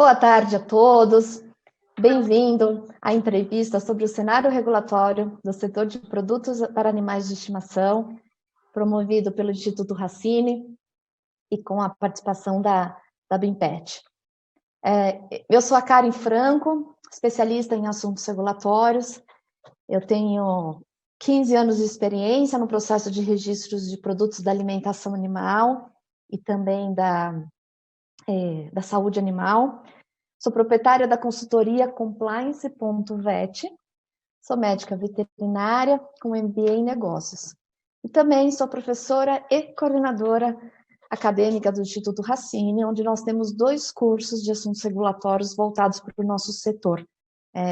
Boa tarde a todos. Bem-vindo à entrevista sobre o cenário regulatório do setor de produtos para animais de estimação, promovido pelo Instituto Racine e com a participação da BIMPET. Eu sou a Karen Franco, especialista em assuntos regulatórios. Eu tenho 15 anos de experiência no processo de registros de produtos da alimentação animal e também da saúde animal. Sou proprietária da consultoria Compliance.vet, sou médica veterinária com MBA em negócios. E também sou professora e coordenadora acadêmica do Instituto Racine, onde nós temos 2 cursos de assuntos regulatórios voltados para o nosso setor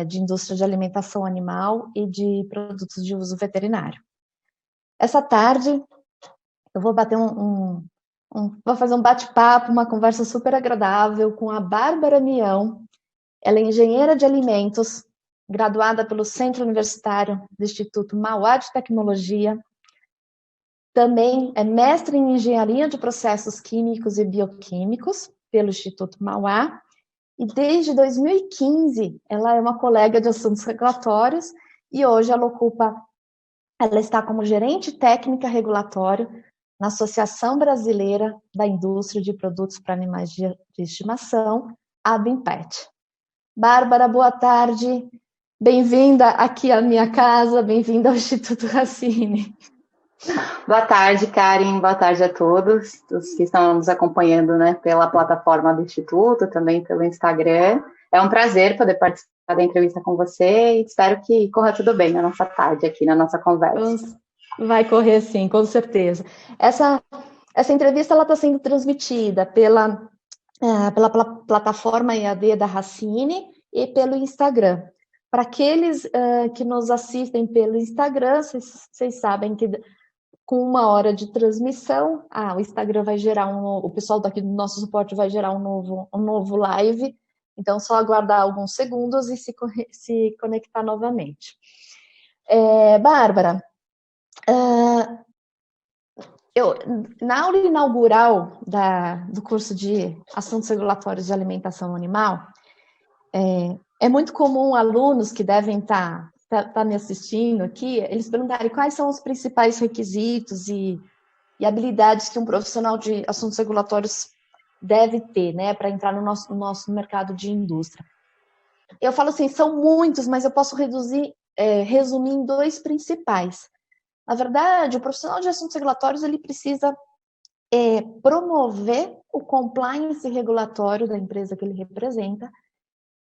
de indústria de alimentação animal e de produtos de uso veterinário. Essa tarde eu vou bater vou fazer um bate-papo, uma conversa super agradável com a Bárbara Mião. Ela é engenheira de alimentos, graduada pelo Centro Universitário do Instituto Mauá de Tecnologia. Também é mestre em engenharia de processos químicos e bioquímicos pelo Instituto Mauá. E desde 2015, ela é uma colega de assuntos regulatórios e hoje ela está como gerente técnica regulatório na Associação Brasileira da Indústria de Produtos para Animais de Estimação, a BIMPET. Bárbara, boa tarde. Bem-vinda aqui à minha casa, bem-vinda ao Instituto Racine. Boa tarde, Karen. Boa tarde a todos os que estão nos acompanhando, né, pela plataforma do Instituto, também pelo Instagram. É um prazer poder participar da entrevista com você e espero que corra tudo bem na nossa tarde aqui, na nossa conversa. Vai correr sim, com certeza. Essa entrevista está sendo transmitida pela plataforma EAD da Racine e pelo Instagram. Para aqueles que nos assistem pelo Instagram, vocês sabem que com 1 hora de transmissão, o Instagram vai gerar o pessoal daqui do nosso suporte vai gerar um novo live, então só aguardar alguns segundos e se conectar novamente. Bárbara, na aula inaugural do curso de Assuntos Regulatórios de Alimentação Animal, é muito comum alunos que devem estar me assistindo aqui, eles perguntarem quais são os principais requisitos e habilidades que um profissional de assuntos regulatórios deve ter, né, para entrar no nosso mercado de indústria. Eu falo assim, são muitos, mas eu posso resumir em 2 principais. Na verdade, o profissional de assuntos regulatórios ele precisa promover o compliance regulatório da empresa que ele representa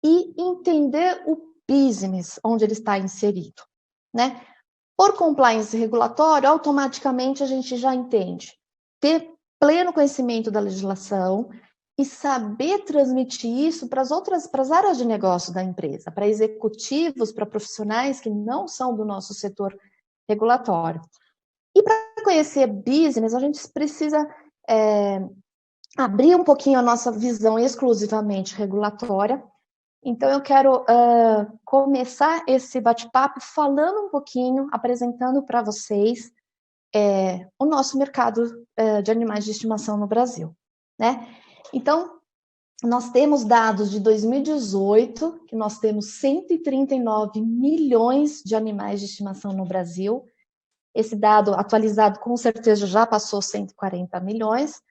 e entender o business onde ele está inserido, né? Por compliance regulatório, automaticamente a gente já entende ter pleno conhecimento da legislação e saber transmitir isso para as áreas de negócio da empresa, para executivos, para profissionais que não são do nosso setor regulatório. E para conhecer business, a gente precisa abrir um pouquinho a nossa visão exclusivamente regulatória. Então, eu quero começar esse bate-papo falando um pouquinho, apresentando para vocês o nosso mercado de animais de estimação no Brasil, né? Então, nós temos dados de 2018, que nós temos 139 milhões de animais de estimação no Brasil. Esse dado atualizado, com certeza, já passou 140 milhões.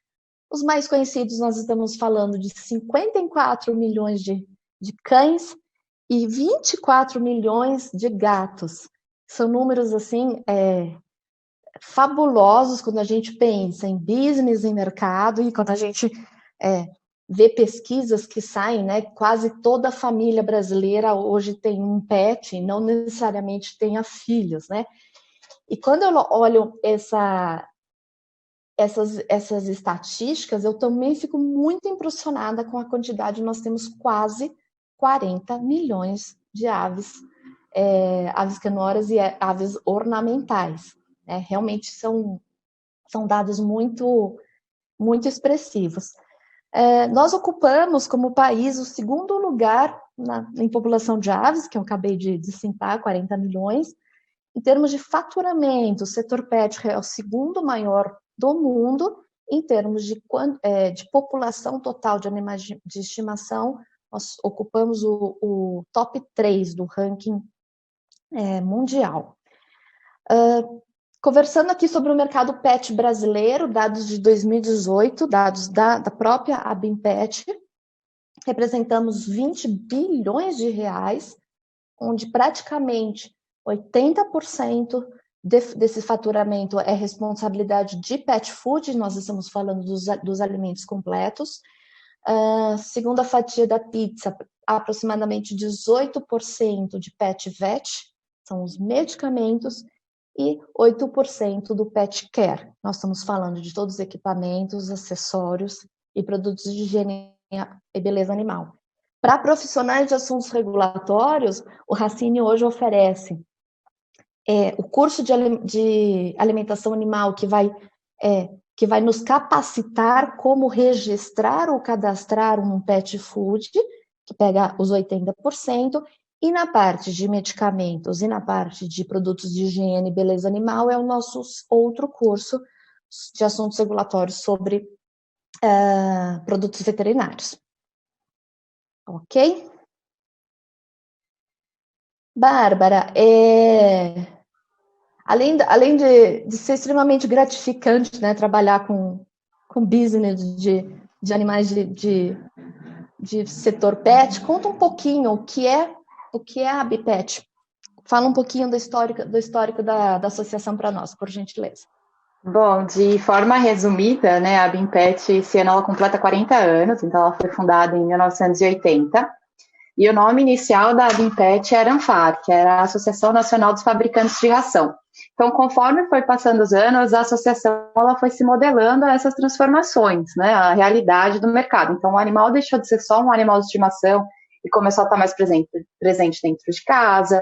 Os mais conhecidos, nós estamos falando de 54 milhões de cães e 24 milhões de gatos. São números, assim, fabulosos quando a gente pensa em business, em mercado, e quando a gente vê pesquisas que saem, né? Quase toda a família brasileira hoje tem um pet, e não necessariamente tenha filhos, né? E quando eu olho essas estatísticas, eu também fico muito impressionada com a quantidade. Nós temos quase 40 milhões de aves quenoras e aves ornamentais, né? Realmente são dados muito, muito expressivos. Nós ocupamos, como país, o 2º lugar em população de aves, que eu acabei de citar, 40 milhões. Em termos de faturamento, o setor pet é o 2º maior do mundo. Em termos de população total de animais de estimação, nós ocupamos o top 3 do ranking mundial. Conversando aqui sobre o mercado pet brasileiro, dados de 2018, dados da própria Abimpet, representamos 20 bilhões de reais, onde praticamente 80% desse faturamento é responsabilidade de pet food, nós estamos falando dos alimentos completos. Segunda fatia da pizza, aproximadamente 18% de pet vet, são os medicamentos, e 8% do pet care. Nós estamos falando de todos os equipamentos, acessórios e produtos de higiene e beleza animal. Para profissionais de assuntos regulatórios, o Racine hoje oferece o curso de alimentação animal que vai nos capacitar como registrar ou cadastrar um pet food, que pega os 80%, e na parte de medicamentos e na parte de produtos de higiene e beleza animal é o nosso outro curso de assuntos regulatórios sobre produtos veterinários. Ok? Bárbara, além de ser extremamente gratificante, né, trabalhar com business de animais de setor pet, conta um pouquinho o que é a Abipet. Fala um pouquinho do histórico da associação para nós, por gentileza. Bom, de forma resumida, né, a Abimpet, esse ano ela completa 40 anos, então ela foi fundada em 1980, e o nome inicial da Abimpet era ANFAR, que era a Associação Nacional dos Fabricantes de Ração. Então, conforme foi passando os anos, a associação ela foi se modelando a essas transformações, né, a realidade do mercado. Então, o animal deixou de ser só um animal de estimação e começou a estar mais presente dentro de casa,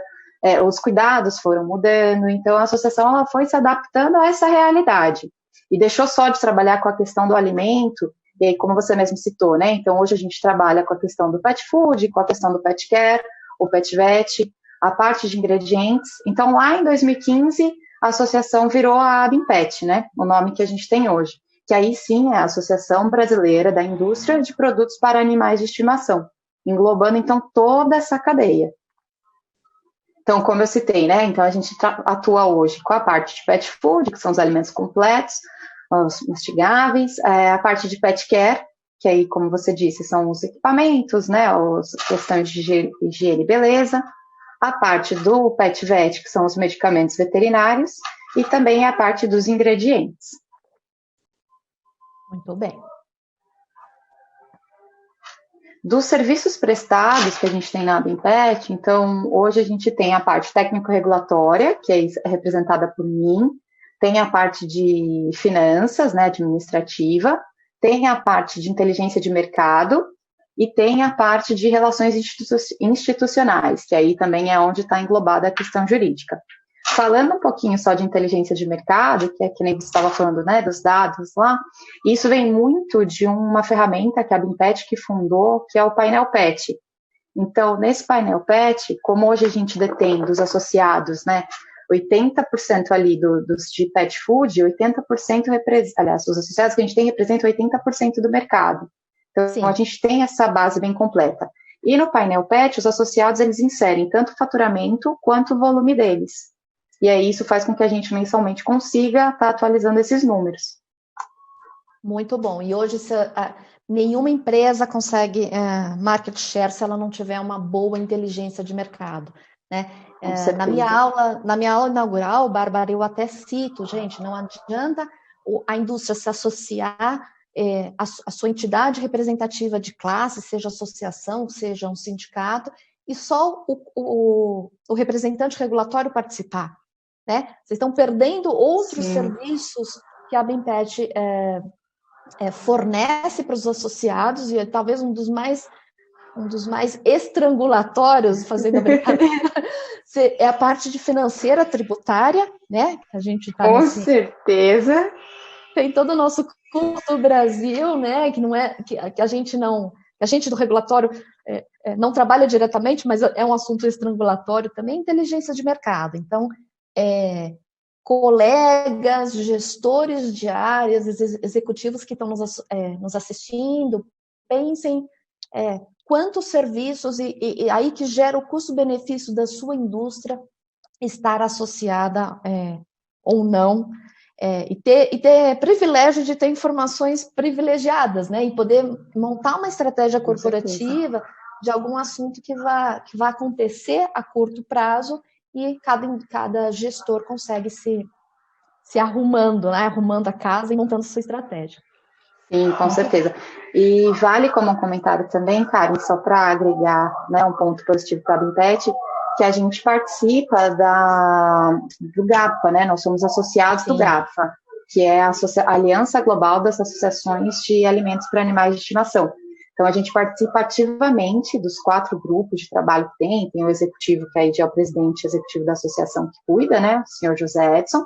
os cuidados foram mudando, então a associação ela foi se adaptando a essa realidade e deixou só de trabalhar com a questão do alimento, e aí, como você mesmo citou, né? Então hoje a gente trabalha com a questão do pet food, com a questão do pet care, o pet vet, a parte de ingredientes. Então lá em 2015 a associação virou a Abimpet, né? O nome que a gente tem hoje, que aí sim é a Associação Brasileira da Indústria de Produtos para Animais de Estimação, englobando então toda essa cadeia. Então, como eu citei, né? Então, a gente atua hoje com a parte de pet food, que são os alimentos completos, os mastigáveis, a parte de pet care, que aí, como você disse, são os equipamentos, né? As questões de higiene e beleza, a parte do pet vet, que são os medicamentos veterinários, e também a parte dos ingredientes. Muito bem. Dos serviços prestados que a gente tem na Abimpet, então, hoje a gente tem a parte técnico-regulatória, que é representada por mim, tem a parte de finanças, né, administrativa, tem a parte de inteligência de mercado e tem a parte de relações institucionais, que aí também é onde está englobada a questão jurídica. Falando um pouquinho só de inteligência de mercado, que é que nem você estava falando, né, dos dados lá, isso vem muito de uma ferramenta que a Abimpet que fundou, que é o painel PET. Então, nesse painel PET, como hoje a gente detém dos associados, né, 80% ali dos de pet food, 80% aliás, os associados que a gente tem representam 80% do mercado. Então, sim, a gente tem essa base bem completa. E no painel PET, os associados, eles inserem tanto o faturamento quanto o volume deles. E aí isso faz com que a gente mensalmente consiga estar atualizando esses números. Muito bom. E hoje nenhuma empresa consegue market share se ela não tiver uma boa inteligência de mercado, né? Na minha aula inaugural, Bárbara, eu até cito, gente, não adianta a indústria se associar a sua entidade representativa de classe, seja associação, seja um sindicato, e só o representante regulatório participar. Né? Vocês estão perdendo outros serviços que a Abimpet fornece para os associados, e talvez um dos mais estrangulatórios, fazendo a brincadeira, é a parte de financeira tributária, né? A gente tá com certeza. Tem todo o nosso custo do Brasil, né? Que não é que a gente não, a gente do regulatório não trabalha diretamente, mas é um assunto estrangulatório também, inteligência de mercado. Então, colegas, gestores de áreas, executivos que estão nos assistindo, pensem quantos serviços, e aí que gera o custo-benefício da sua indústria estar associada ou não, e ter privilégio de ter informações privilegiadas, né? E poder montar uma estratégia corporativa de algum assunto que vai acontecer a curto prazo e cada gestor consegue se arrumando, né? Arrumando a casa e montando sua estratégia. Sim, com certeza. E vale como um comentário também, Karen, só para agregar, né, um ponto positivo para a Bimpet, que a gente participa do GAPA, né? Nós somos associados do GAPA, que é a Aliança Global das Associações de Alimentos para Animais de Estimação. Então, a gente participa ativamente dos 4 grupos de trabalho que tem o executivo, que aí já é o presidente executivo da associação que cuida, né, o senhor José Edson,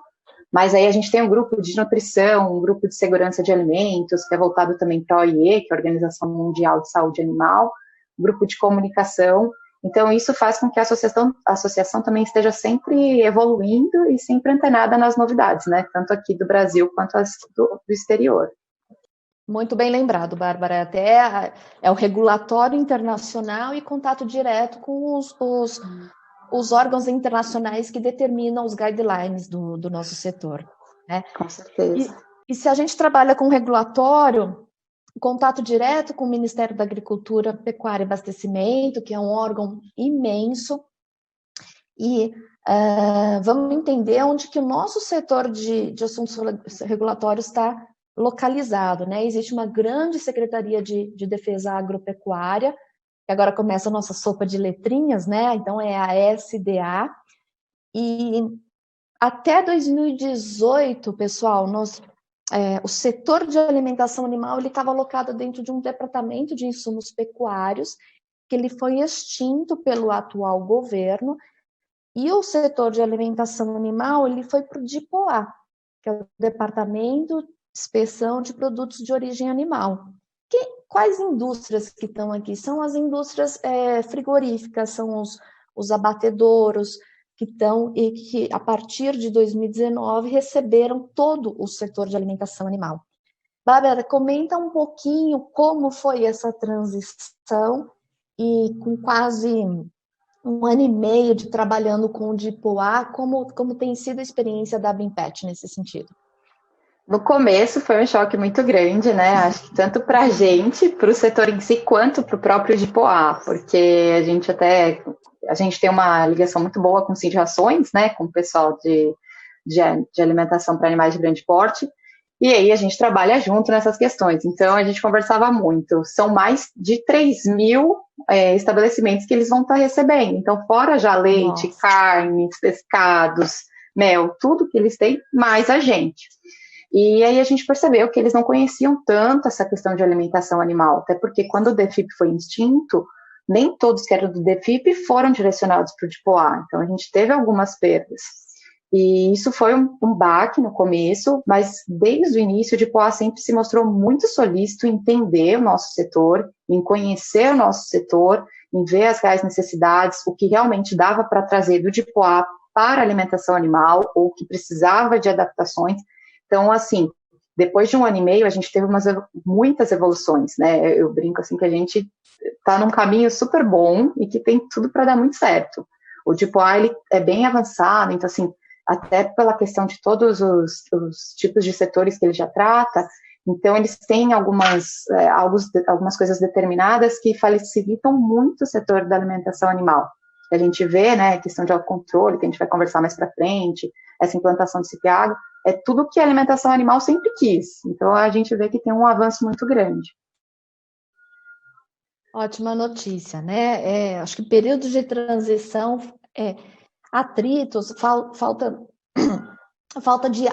mas aí a gente tem um grupo de nutrição, um grupo de segurança de alimentos, que é voltado também para a OIE, que é a Organização Mundial de Saúde Animal, grupo de comunicação. Então, isso faz com que a associação também esteja sempre evoluindo e sempre antenada nas novidades, né? Tanto aqui do Brasil quanto as do exterior. Muito bem lembrado, Bárbara. Até é o regulatório internacional e contato direto com os órgãos internacionais que determinam os guidelines do nosso setor, né? Com certeza. E se a gente trabalha com regulatório, contato direto com o Ministério da Agricultura, Pecuária e Abastecimento, que é um órgão imenso, e vamos entender onde que o nosso setor de assuntos regulatórios está localizado, né? Existe uma grande Secretaria de Defesa Agropecuária, que agora começa a nossa sopa de letrinhas, né? Então é a SDA, e até 2018, pessoal, o setor de alimentação animal ele estava alocado dentro de um departamento de insumos pecuários, que ele foi extinto pelo atual governo, e o setor de alimentação animal ele foi para o DIPOA, que é o Departamento de Inspeção de Produtos de Origem Animal. Quais indústrias que estão aqui? São as indústrias frigoríficas, são os abatedouros que estão e que, a partir de 2019, receberam todo o setor de alimentação animal. Bárbara, comenta um pouquinho como foi essa transição e com quase 1 ano e meio de trabalhando com o DIPOA, como tem sido a experiência da Bimpet nesse sentido? No começo foi um choque muito grande, né? Acho que tanto para a gente, para o setor em si, quanto para o próprio DIPOA, porque a gente tem uma ligação muito boa com o Cindy Rações, né? Com o pessoal de alimentação para animais de grande porte, e aí a gente trabalha junto nessas questões. Então a gente conversava muito. São mais de 3.000 estabelecimentos que eles vão estar recebendo. Então, fora já leite, Nossa. carnes, pescados, mel, tudo que eles têm, mais a gente. E aí a gente percebeu que eles não conheciam tanto essa questão de alimentação animal, até porque quando o DEFIP foi extinto, nem todos que eram do DEFIP foram direcionados para o DIPOA, então a gente teve algumas perdas. E isso foi um baque no começo, mas desde o início o DIPOA sempre se mostrou muito solícito em entender o nosso setor, em conhecer o nosso setor, em ver as reais necessidades, o que realmente dava para trazer do DIPOA para a alimentação animal, ou que precisava de adaptações. Então, assim, depois de 1 ano e meio, a gente teve muitas evoluções, né? Eu brinco assim que a gente está num caminho super bom e que tem tudo para dar muito certo. O DIPOA, ele é bem avançado, então, assim, até pela questão de todos os tipos de setores que ele já trata, então eles têm algumas coisas determinadas que facilitam muito o setor da alimentação animal. A gente vê, né, a questão de autocontrole, que a gente vai conversar mais para frente, essa implantação de CPA, é tudo que a alimentação animal sempre quis. Então, a gente vê que tem um avanço muito grande. Ótima notícia, né? Acho que períodos de transição, atritos, falta de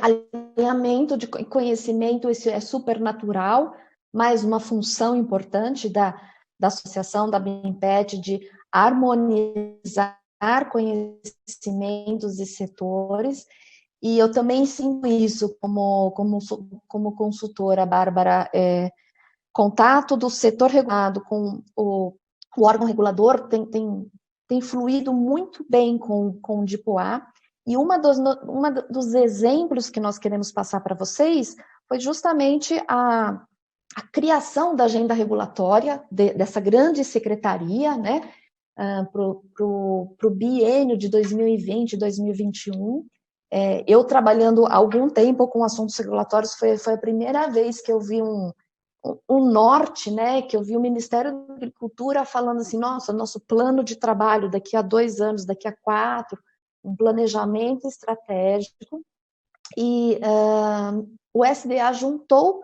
alinhamento, de conhecimento, isso é super natural, mas uma função importante da associação, da Bimpet, de harmonizar conhecimentos e setores. E eu também sinto isso como consultora, Bárbara, contato do setor regulado com o órgão regulador tem fluído muito bem com o DIPOA, e uma dos exemplos que nós queremos passar para vocês foi justamente a criação da agenda regulatória dessa grande secretaria, né, para o biênio de 2020 e 2021. Eu trabalhando há algum tempo com assuntos regulatórios, foi a primeira vez que eu vi um norte, né, que eu vi o Ministério da Agricultura falando assim, nossa, nosso plano de trabalho daqui a 2 anos, daqui a 4, um planejamento estratégico, e o SDA juntou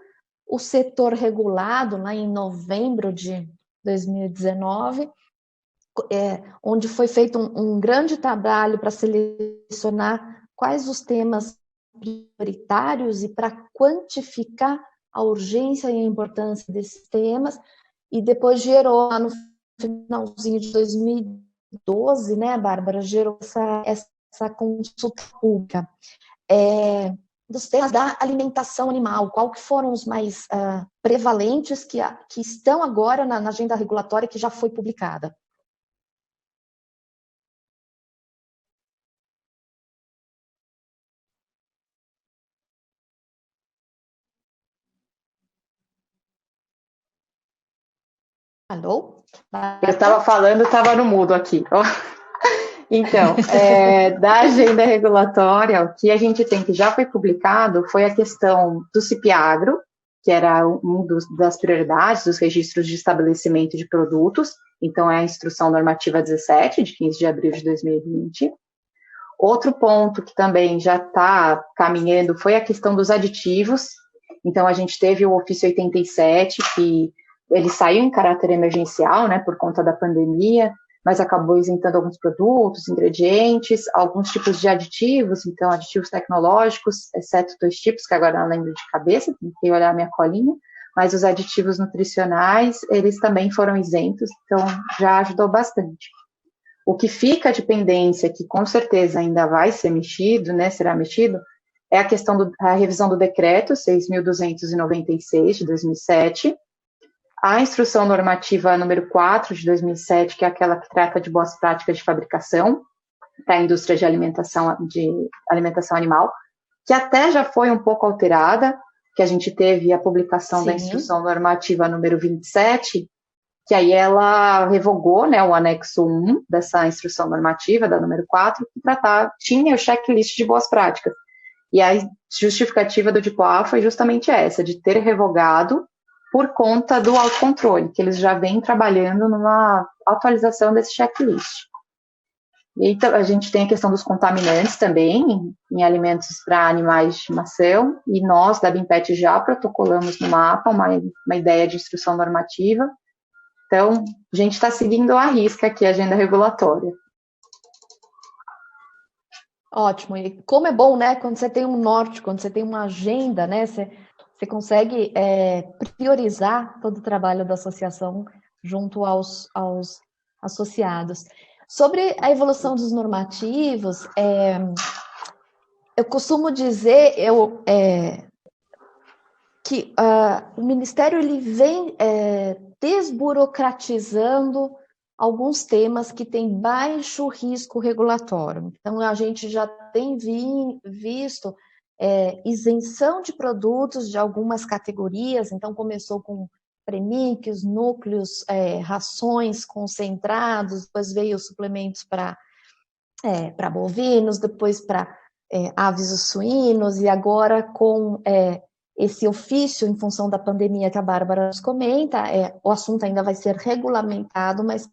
o setor regulado lá em novembro de 2019, onde foi feito um grande trabalho para selecionar quais os temas prioritários e para quantificar a urgência e a importância desses temas, e depois gerou, lá no finalzinho de 2012, né, Bárbara, gerou essa consulta pública. Dos temas da alimentação animal, qual que foram os mais prevalentes que estão agora na agenda regulatória que já foi publicada? Alô? Eu estava falando, estava no mudo aqui. Então, da agenda regulatória, o que a gente tem que já foi publicado foi a questão do CIP-Agro, que era das prioridades dos registros de estabelecimento de produtos, então é a Instrução Normativa 17, de 15 de abril de 2020. Outro ponto que também já está caminhando foi a questão dos aditivos, então a gente teve o ofício 87, que ele saiu em caráter emergencial, né, por conta da pandemia, mas acabou isentando alguns produtos, ingredientes, alguns tipos de aditivos, então aditivos tecnológicos, exceto 2 tipos, que agora não lembro de cabeça, tem que olhar minha colinha, mas os aditivos nutricionais, eles também foram isentos, então já ajudou bastante. O que fica de pendência, que com certeza ainda vai ser mexido, né, será mexido, é a questão da revisão do decreto 6.296 de 2007, a instrução normativa número 4 de 2007, que é aquela que trata de boas práticas de fabricação para a indústria de alimentação animal, que até já foi um pouco alterada, que a gente teve a publicação da instrução normativa número 27, que aí ela revogou, né, o anexo 1 dessa instrução normativa, da número 4, que tinha o checklist de boas práticas. E a justificativa do DIPOA foi justamente essa, de ter revogado por conta do autocontrole, que eles já vêm trabalhando numa atualização desse checklist. E a gente tem a questão dos contaminantes também, em alimentos para animais de estimação, e nós, da BIMPET, já protocolamos no mapa uma ideia de instrução normativa. Então, a gente está seguindo à risca aqui a agenda regulatória. Ótimo. E como é bom, né, quando você tem um norte, quando você tem uma agenda, né, você consegue priorizar todo o trabalho da associação junto aos associados. Sobre a evolução dos normativos, eu costumo dizer que o Ministério ele vem desburocratizando alguns temas que têm baixo risco regulatório. Então, a gente já tem visto isenção de produtos de algumas categorias, então começou com premix, núcleos, rações concentrados, depois veio os suplementos para bovinos, depois para aves e suínos, e agora com esse ofício, em função da pandemia que a Bárbara nos comenta, o assunto ainda vai ser regulamentado, mas o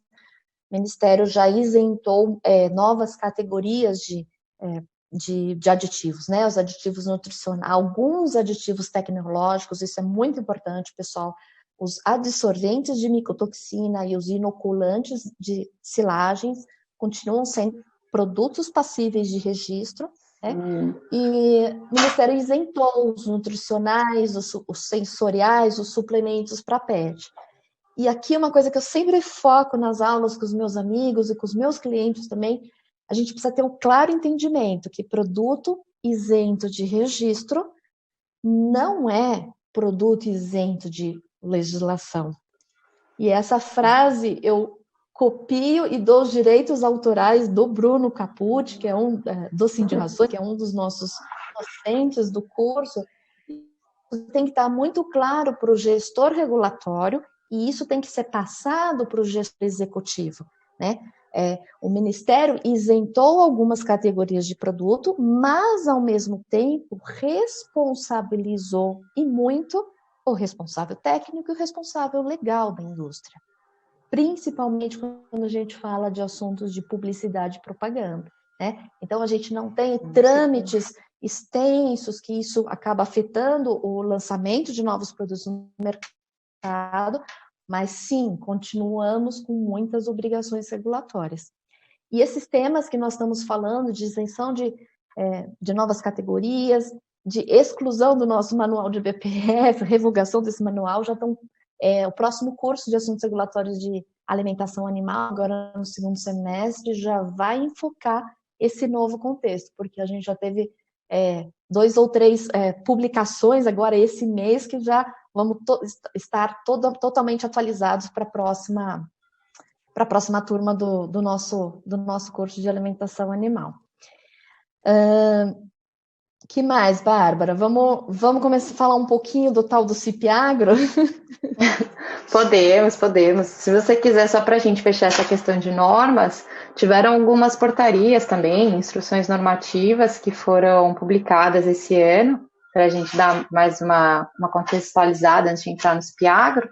Ministério já isentou novas categorias de aditivos, né? Os aditivos nutricionais, alguns aditivos tecnológicos, isso é muito importante, pessoal. Os adsorventes de micotoxina e os inoculantes de silagens continuam sendo produtos passíveis de registro, né? E o Ministério isentou os nutricionais, os sensoriais, os suplementos para PET. E aqui uma coisa que eu sempre foco nas aulas com os meus amigos e com os meus clientes também, a gente precisa ter um claro entendimento que produto isento de registro não é produto isento de legislação. E essa frase eu copio e dou os direitos autorais do Bruno Capucci, que é do Sindicato, que é um dos nossos docentes do curso, tem que estar muito claro para o gestor regulatório e isso tem que ser passado para o gestor executivo, né? O Ministério isentou algumas categorias de produto, mas, ao mesmo tempo, responsabilizou e muito o responsável técnico e o responsável legal da indústria, principalmente quando a gente fala de assuntos de publicidade e propaganda, né? Então, a gente não tem trâmites extensos, que isso acaba afetando o lançamento de novos produtos no mercado, mas sim, continuamos com muitas obrigações regulatórias. E esses temas que nós estamos falando, de isenção de novas categorias, de exclusão do nosso manual de BPF, revogação desse manual, já estão... o próximo curso de assuntos regulatórios de alimentação animal, agora no segundo semestre, já vai enfocar esse novo contexto, porque a gente já teve 2 ou 3 publicações agora esse mês que já vamos estar totalmente atualizados para a próxima turma do nosso curso de alimentação animal. Que mais, Bárbara? Vamos começar a falar um pouquinho do tal do CIP-Agro? Podemos. Se você quiser, só para a gente fechar essa questão de normas, tiveram algumas portarias também, instruções normativas que foram publicadas esse ano, para a gente dar mais uma contextualizada antes de entrar no CIP-Agro,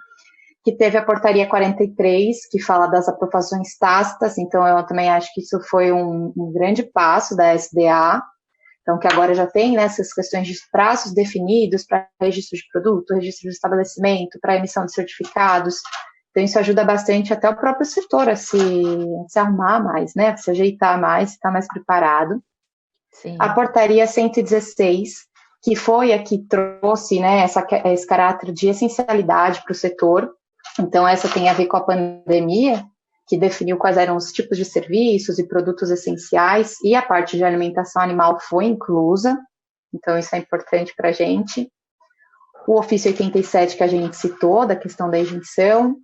que teve a portaria 43, que fala das aprovações tácitas, então eu também acho que isso foi um grande passo da SDA, então que agora já tem, né, essas questões de prazos definidos para registro de produto, registro de estabelecimento, para emissão de certificados, então isso ajuda bastante até o próprio setor a se arrumar mais, né, a se ajeitar mais, estar mais preparado. Sim. A portaria 116, que foi a que trouxe, né, esse caráter de essencialidade para o setor, então essa tem a ver com a pandemia, que definiu quais eram os tipos de serviços e produtos essenciais, e a parte de alimentação animal foi inclusa, então isso é importante para a gente. O ofício 87 que a gente citou, da questão da isenção,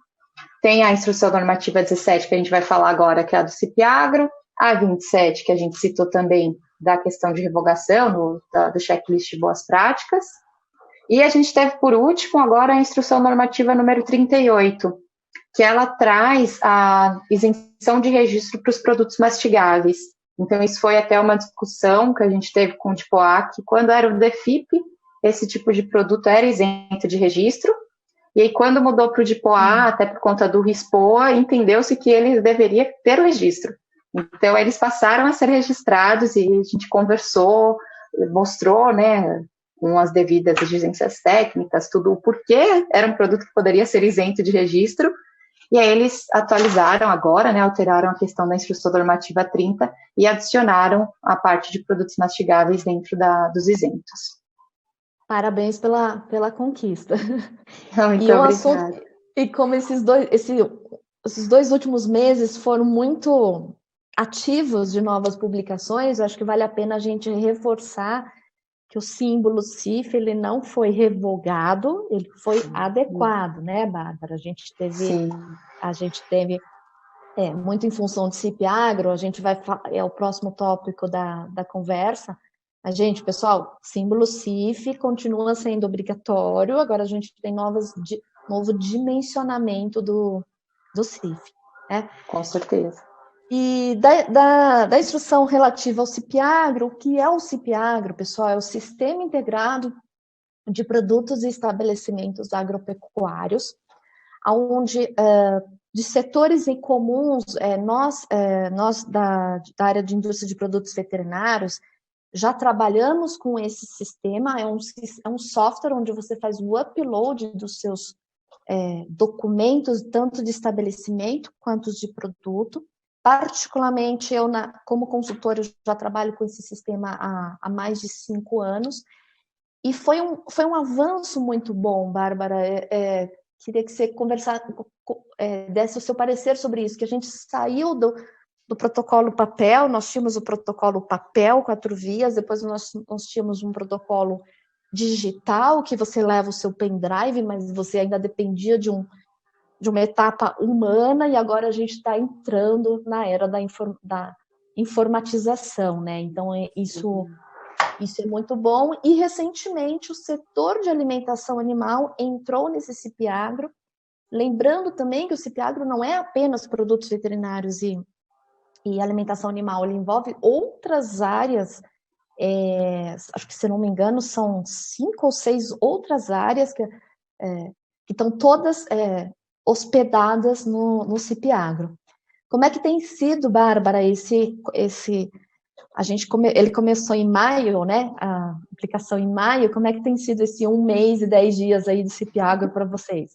tem a instrução normativa 17, que a gente vai falar agora, que é a do CIP-Agro, a 27, que a gente citou também, da questão de revogação, do checklist de boas práticas, e a gente teve, por último, agora a instrução normativa número 38, que ela traz a isenção de registro para os produtos mastigáveis. Então, isso foi até uma discussão que a gente teve com o DIPOA, que quando era o DEFIP, esse tipo de produto era isento de registro, e aí quando mudou para o DIPOA, até por conta do RISPOA, entendeu-se que ele deveria ter o registro. Então, eles passaram a ser registrados e a gente conversou, mostrou, né, com as devidas exigências técnicas, tudo o porquê era um produto que poderia ser isento de registro, e aí eles atualizaram agora, né, alteraram a questão da instrução normativa 30 e adicionaram a parte de produtos mastigáveis dentro dos isentos. Parabéns pela conquista. Muito obrigada. Assunto, e como esses dois últimos meses foram muito ativos de novas publicações, eu acho que vale a pena a gente reforçar que o símbolo CIF, ele não foi revogado, ele foi adequado, né, Bárbara? A gente teve muito em função de CIP-Agro, a gente vai é o próximo tópico da conversa. Mas, gente, pessoal, símbolo CIF continua sendo obrigatório, agora a gente tem novo dimensionamento do CIF. Né? Com certeza. E da instrução relativa ao CIP-Agro, o que é o CIP-Agro, pessoal? É o Sistema Integrado de Produtos e Estabelecimentos Agropecuários, onde, de setores em comuns, nós da área de indústria de produtos veterinários, já trabalhamos com esse sistema, é um software onde você faz o upload dos seus documentos, tanto de estabelecimento quanto de produto. Particularmente, eu, como consultora, eu já trabalho com esse sistema há mais de 5 anos, e foi um avanço muito bom, Bárbara. Queria que você desse o seu parecer sobre isso, que a gente saiu do protocolo papel, nós tínhamos o protocolo papel, 4 vias, depois nós tínhamos um protocolo digital, que você leva o seu pendrive, mas você ainda dependia de uma etapa humana, e agora a gente está entrando na era da informatização, né? Então, isso Isso é muito bom. E, recentemente, o setor de alimentação animal entrou nesse CIP-Agro. Lembrando também que o CIP-Agro não é apenas produtos veterinários e alimentação animal, ele envolve outras áreas, acho que, se não me engano, são 5 ou 6 outras áreas que estão todas hospedadas no CIP-Agro. Como é que tem sido, Bárbara, ele começou em maio, né? A aplicação em maio. Como é que tem sido esse 1 mês e 10 dias aí do CIP-Agro para vocês?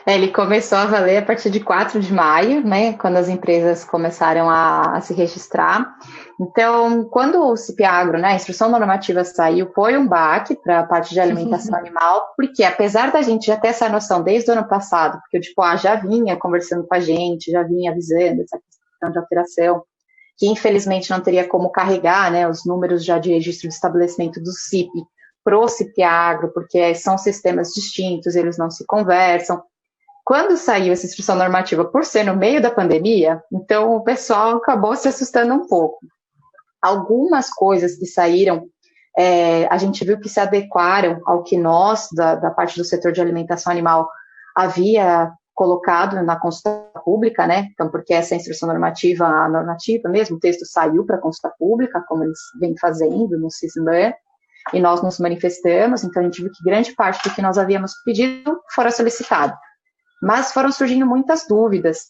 Ele começou a valer a partir de 4 de maio, né, quando as empresas começaram a se registrar. Então, quando o CIP-Agro, né, a instrução normativa saiu, foi um baque para a parte de alimentação animal, porque apesar da gente já ter essa noção desde o ano passado, porque o DIPOA já vinha conversando com a gente, já vinha avisando essa questão de alteração, que infelizmente não teria como carregar, né, os números já de registro de estabelecimento do CIP para o CIP-Agro, porque são sistemas distintos, eles não se conversam. Quando saiu essa instrução normativa, por ser no meio da pandemia, então o pessoal acabou se assustando um pouco. Algumas coisas que saíram, a gente viu que se adequaram ao que nós, da parte do setor de alimentação animal, havia colocado na consulta pública, né? Então, porque essa instrução normativa, a normativa mesmo, o texto saiu para a consulta pública, como eles vêm fazendo no CISMAN, e nós nos manifestamos, então a gente viu que grande parte do que nós havíamos pedido fora solicitado. Mas foram surgindo muitas dúvidas.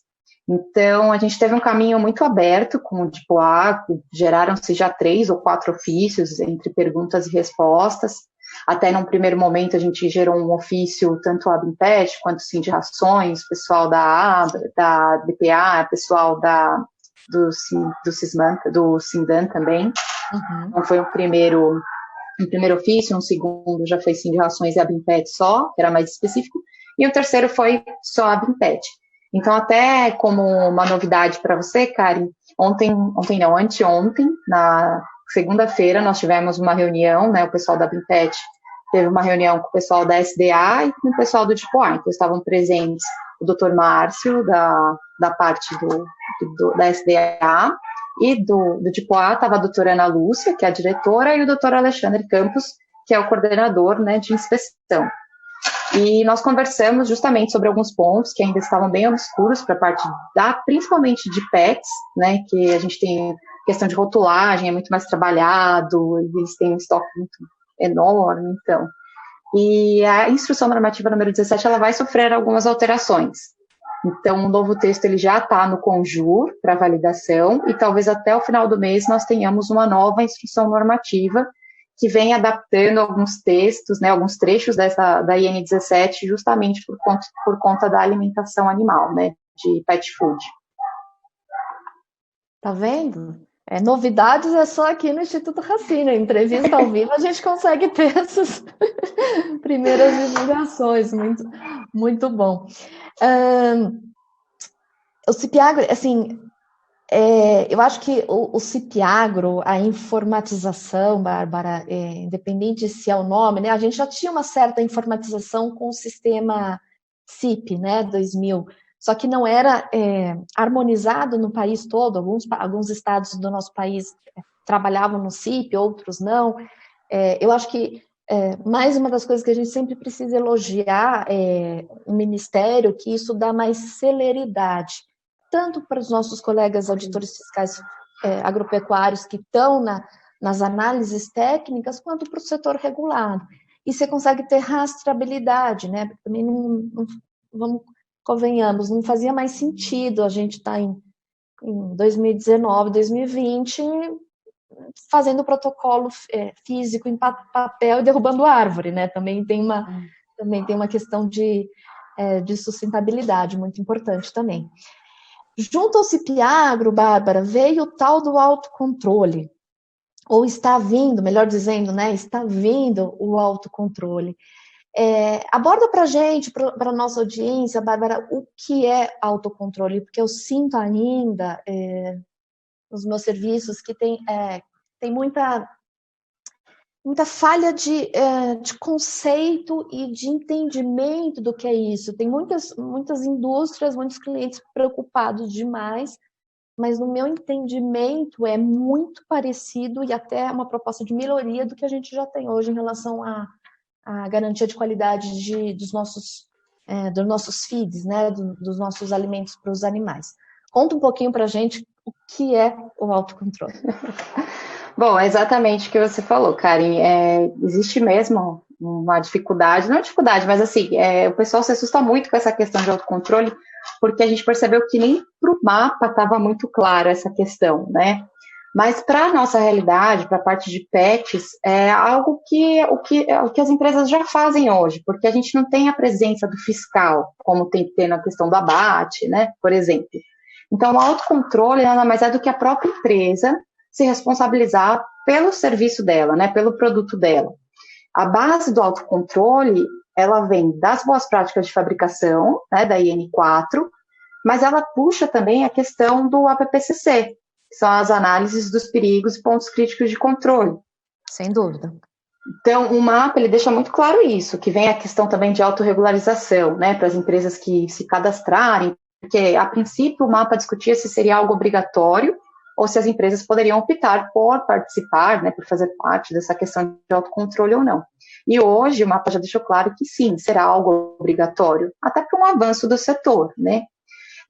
Então, a gente teve um caminho muito aberto com o DIPOA, geraram-se já 3 ou 4 ofícios entre perguntas e respostas. Até num primeiro momento a gente gerou um ofício, tanto a Abimpet quanto o Sindicações, pessoal da DPA, pessoal do Cisman, do Sindan também. Uhum. Então, foi um primeiro ofício, um segundo já foi Sindicações e a Abimpet só, que era mais específico. E o terceiro foi só a Abimpet. Então, até como uma novidade para você, Karen, anteontem, na segunda-feira, nós tivemos uma reunião, né, o pessoal da Abimpet teve uma reunião com o pessoal da SDA e com o pessoal do DIPOA. Então, estavam presentes o Dr. Márcio, da parte da SDA, e do DIPOA estava a doutora Ana Lúcia, que é a diretora, e o Dr. Alexandre Campos, que é o coordenador, né, de inspeção. E nós conversamos justamente sobre alguns pontos que ainda estavam bem obscuros para a parte principalmente de pets, né, que a gente tem questão de rotulagem, é muito mais trabalhado, eles têm um estoque muito enorme, então. E a instrução normativa número 17, ela vai sofrer algumas alterações. Então, o novo texto ele já está no Conjur para validação e talvez até o final do mês nós tenhamos uma nova instrução normativa que vem adaptando alguns textos, né, alguns trechos da IN 17, justamente por conta da alimentação animal, né, de pet food. Tá vendo? Novidades é só aqui no Instituto Racine, entrevista ao vivo, a gente consegue ter essas primeiras divulgações, muito, muito bom. O CIP-Agro, assim, eu acho que o CIP-Agro, a informatização, Bárbara, independente se é o nome, né? A gente já tinha uma certa informatização com o sistema CIP, né, 2000, só que não era harmonizado no país todo. Alguns estados do nosso país trabalhavam no CIP, outros não. Eu acho que mais uma das coisas que a gente sempre precisa elogiar o Ministério, que isso dá mais celeridade, tanto para os nossos colegas auditores fiscais agropecuários que estão nas análises técnicas, quanto para o setor regulado. E você consegue ter rastreabilidade, né? Porque também convenhamos, não fazia mais sentido a gente estar em 2019, 2020, fazendo protocolo físico em papel e derrubando árvore, né? Também tem uma questão de sustentabilidade muito importante também. Junto ao CIP-Agro, Bárbara, veio o tal do autocontrole, ou está vindo, melhor dizendo, né? Está vindo o autocontrole. Aborda para a gente, para a nossa audiência, Bárbara, o que é autocontrole, porque eu sinto ainda nos meus serviços que tem muita falha de conceito e de entendimento do que é isso. Tem muitas indústrias, muitos clientes preocupados demais mas no meu entendimento é muito parecido e até uma proposta de melhoria do que a gente já tem hoje em relação à garantia de qualidade dos nossos feeds, né, dos nossos alimentos para os animais. Conta um pouquinho para a gente o que é o autocontrole. Bom, é exatamente o que você falou, Karen. Existe mesmo uma dificuldade, não dificuldade, mas assim, o pessoal se assusta muito com essa questão de autocontrole, porque a gente percebeu que nem para o mapa estava muito claro essa questão, né? Mas para a nossa realidade, para a parte de pets, é algo o que as empresas já fazem hoje, porque a gente não tem a presença do fiscal, como tem que ter na questão do abate, né? Por exemplo. Então, o autocontrole nada mais é do que a própria empresa se responsabilizar pelo serviço dela, né? Pelo produto dela. A base do autocontrole, ela vem das boas práticas de fabricação, né, da IN4, mas ela puxa também a questão do APPCC, que são as análises dos perigos e pontos críticos de controle. Sem dúvida. Então, o mapa, ele deixa muito claro isso, que vem a questão também de autorregularização, né, para as empresas que se cadastrarem, porque, a princípio, o mapa discutia se seria algo obrigatório ou se as empresas poderiam optar por participar, né, por fazer parte dessa questão de autocontrole ou não. E hoje o mapa já deixou claro que sim, será algo obrigatório, até para um avanço do setor, né?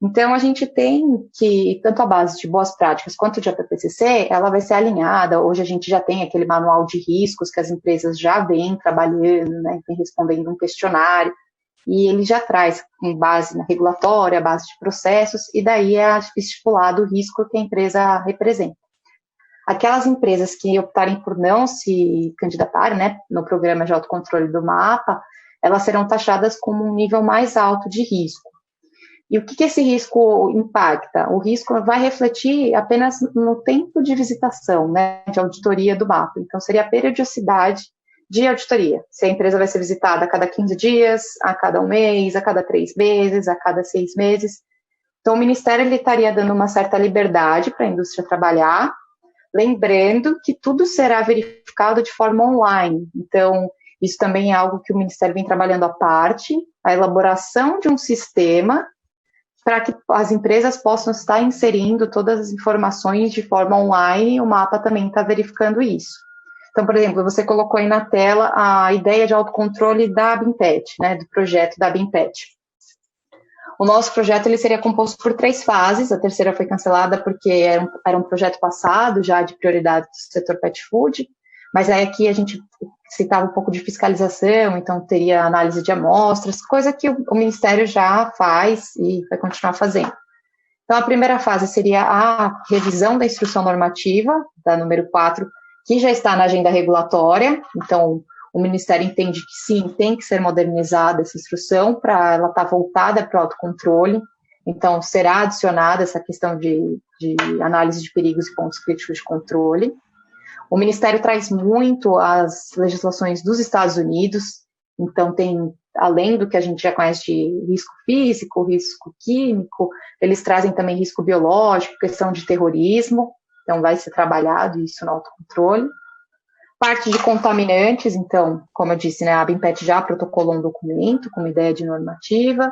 Então, a gente tem que, tanto a base de boas práticas quanto de APPCC, ela vai ser alinhada. Hoje a gente já tem aquele manual de riscos que as empresas já vêm trabalhando, né, vêm respondendo um questionário, e ele já traz com base na regulatória, a base de processos, e daí é estipulado o risco que a empresa representa. Aquelas empresas que optarem por não se candidatarem, né, no programa de autocontrole do mapa, elas serão taxadas como um nível mais alto de risco. E o que esse risco impacta? O risco vai refletir apenas no tempo de visitação, né, de auditoria do mapa. Então, seria a periodicidade de auditoria. Se a empresa vai ser visitada a cada 15 dias, a cada um mês, a cada 3 meses, a cada 6 meses. Então, o Ministério ele estaria dando uma certa liberdade para a indústria trabalhar, lembrando que tudo será verificado de forma online. Então, isso também é algo que o Ministério vem trabalhando à parte, a elaboração de um sistema para que as empresas possam estar inserindo todas as informações de forma online, o mapa também está verificando isso. Então, por exemplo, você colocou aí na tela a ideia de autocontrole da ABIMPET, né, do projeto da ABIMPET. O nosso projeto ele seria composto por 3 fases, a terceira foi cancelada porque era um projeto passado, já de prioridade do setor pet food, mas aí aqui a gente citava um pouco de fiscalização, então teria análise de amostras, coisa que o Ministério já faz e vai continuar fazendo. Então, a primeira fase seria a revisão da instrução normativa, da número 4, que já está na agenda regulatória, então o Ministério entende que sim, tem que ser modernizada essa instrução para ela estar voltada para o autocontrole, então será adicionada essa questão de análise de perigos e pontos críticos de controle. O Ministério traz muito as legislações dos Estados Unidos, então tem, além do que a gente já conhece de risco físico, risco químico, eles trazem também risco biológico, questão de terrorismo, então vai ser trabalhado isso no autocontrole. Parte de contaminantes, então, como eu disse, né, a ABIMPET já protocolou um documento com uma ideia de normativa.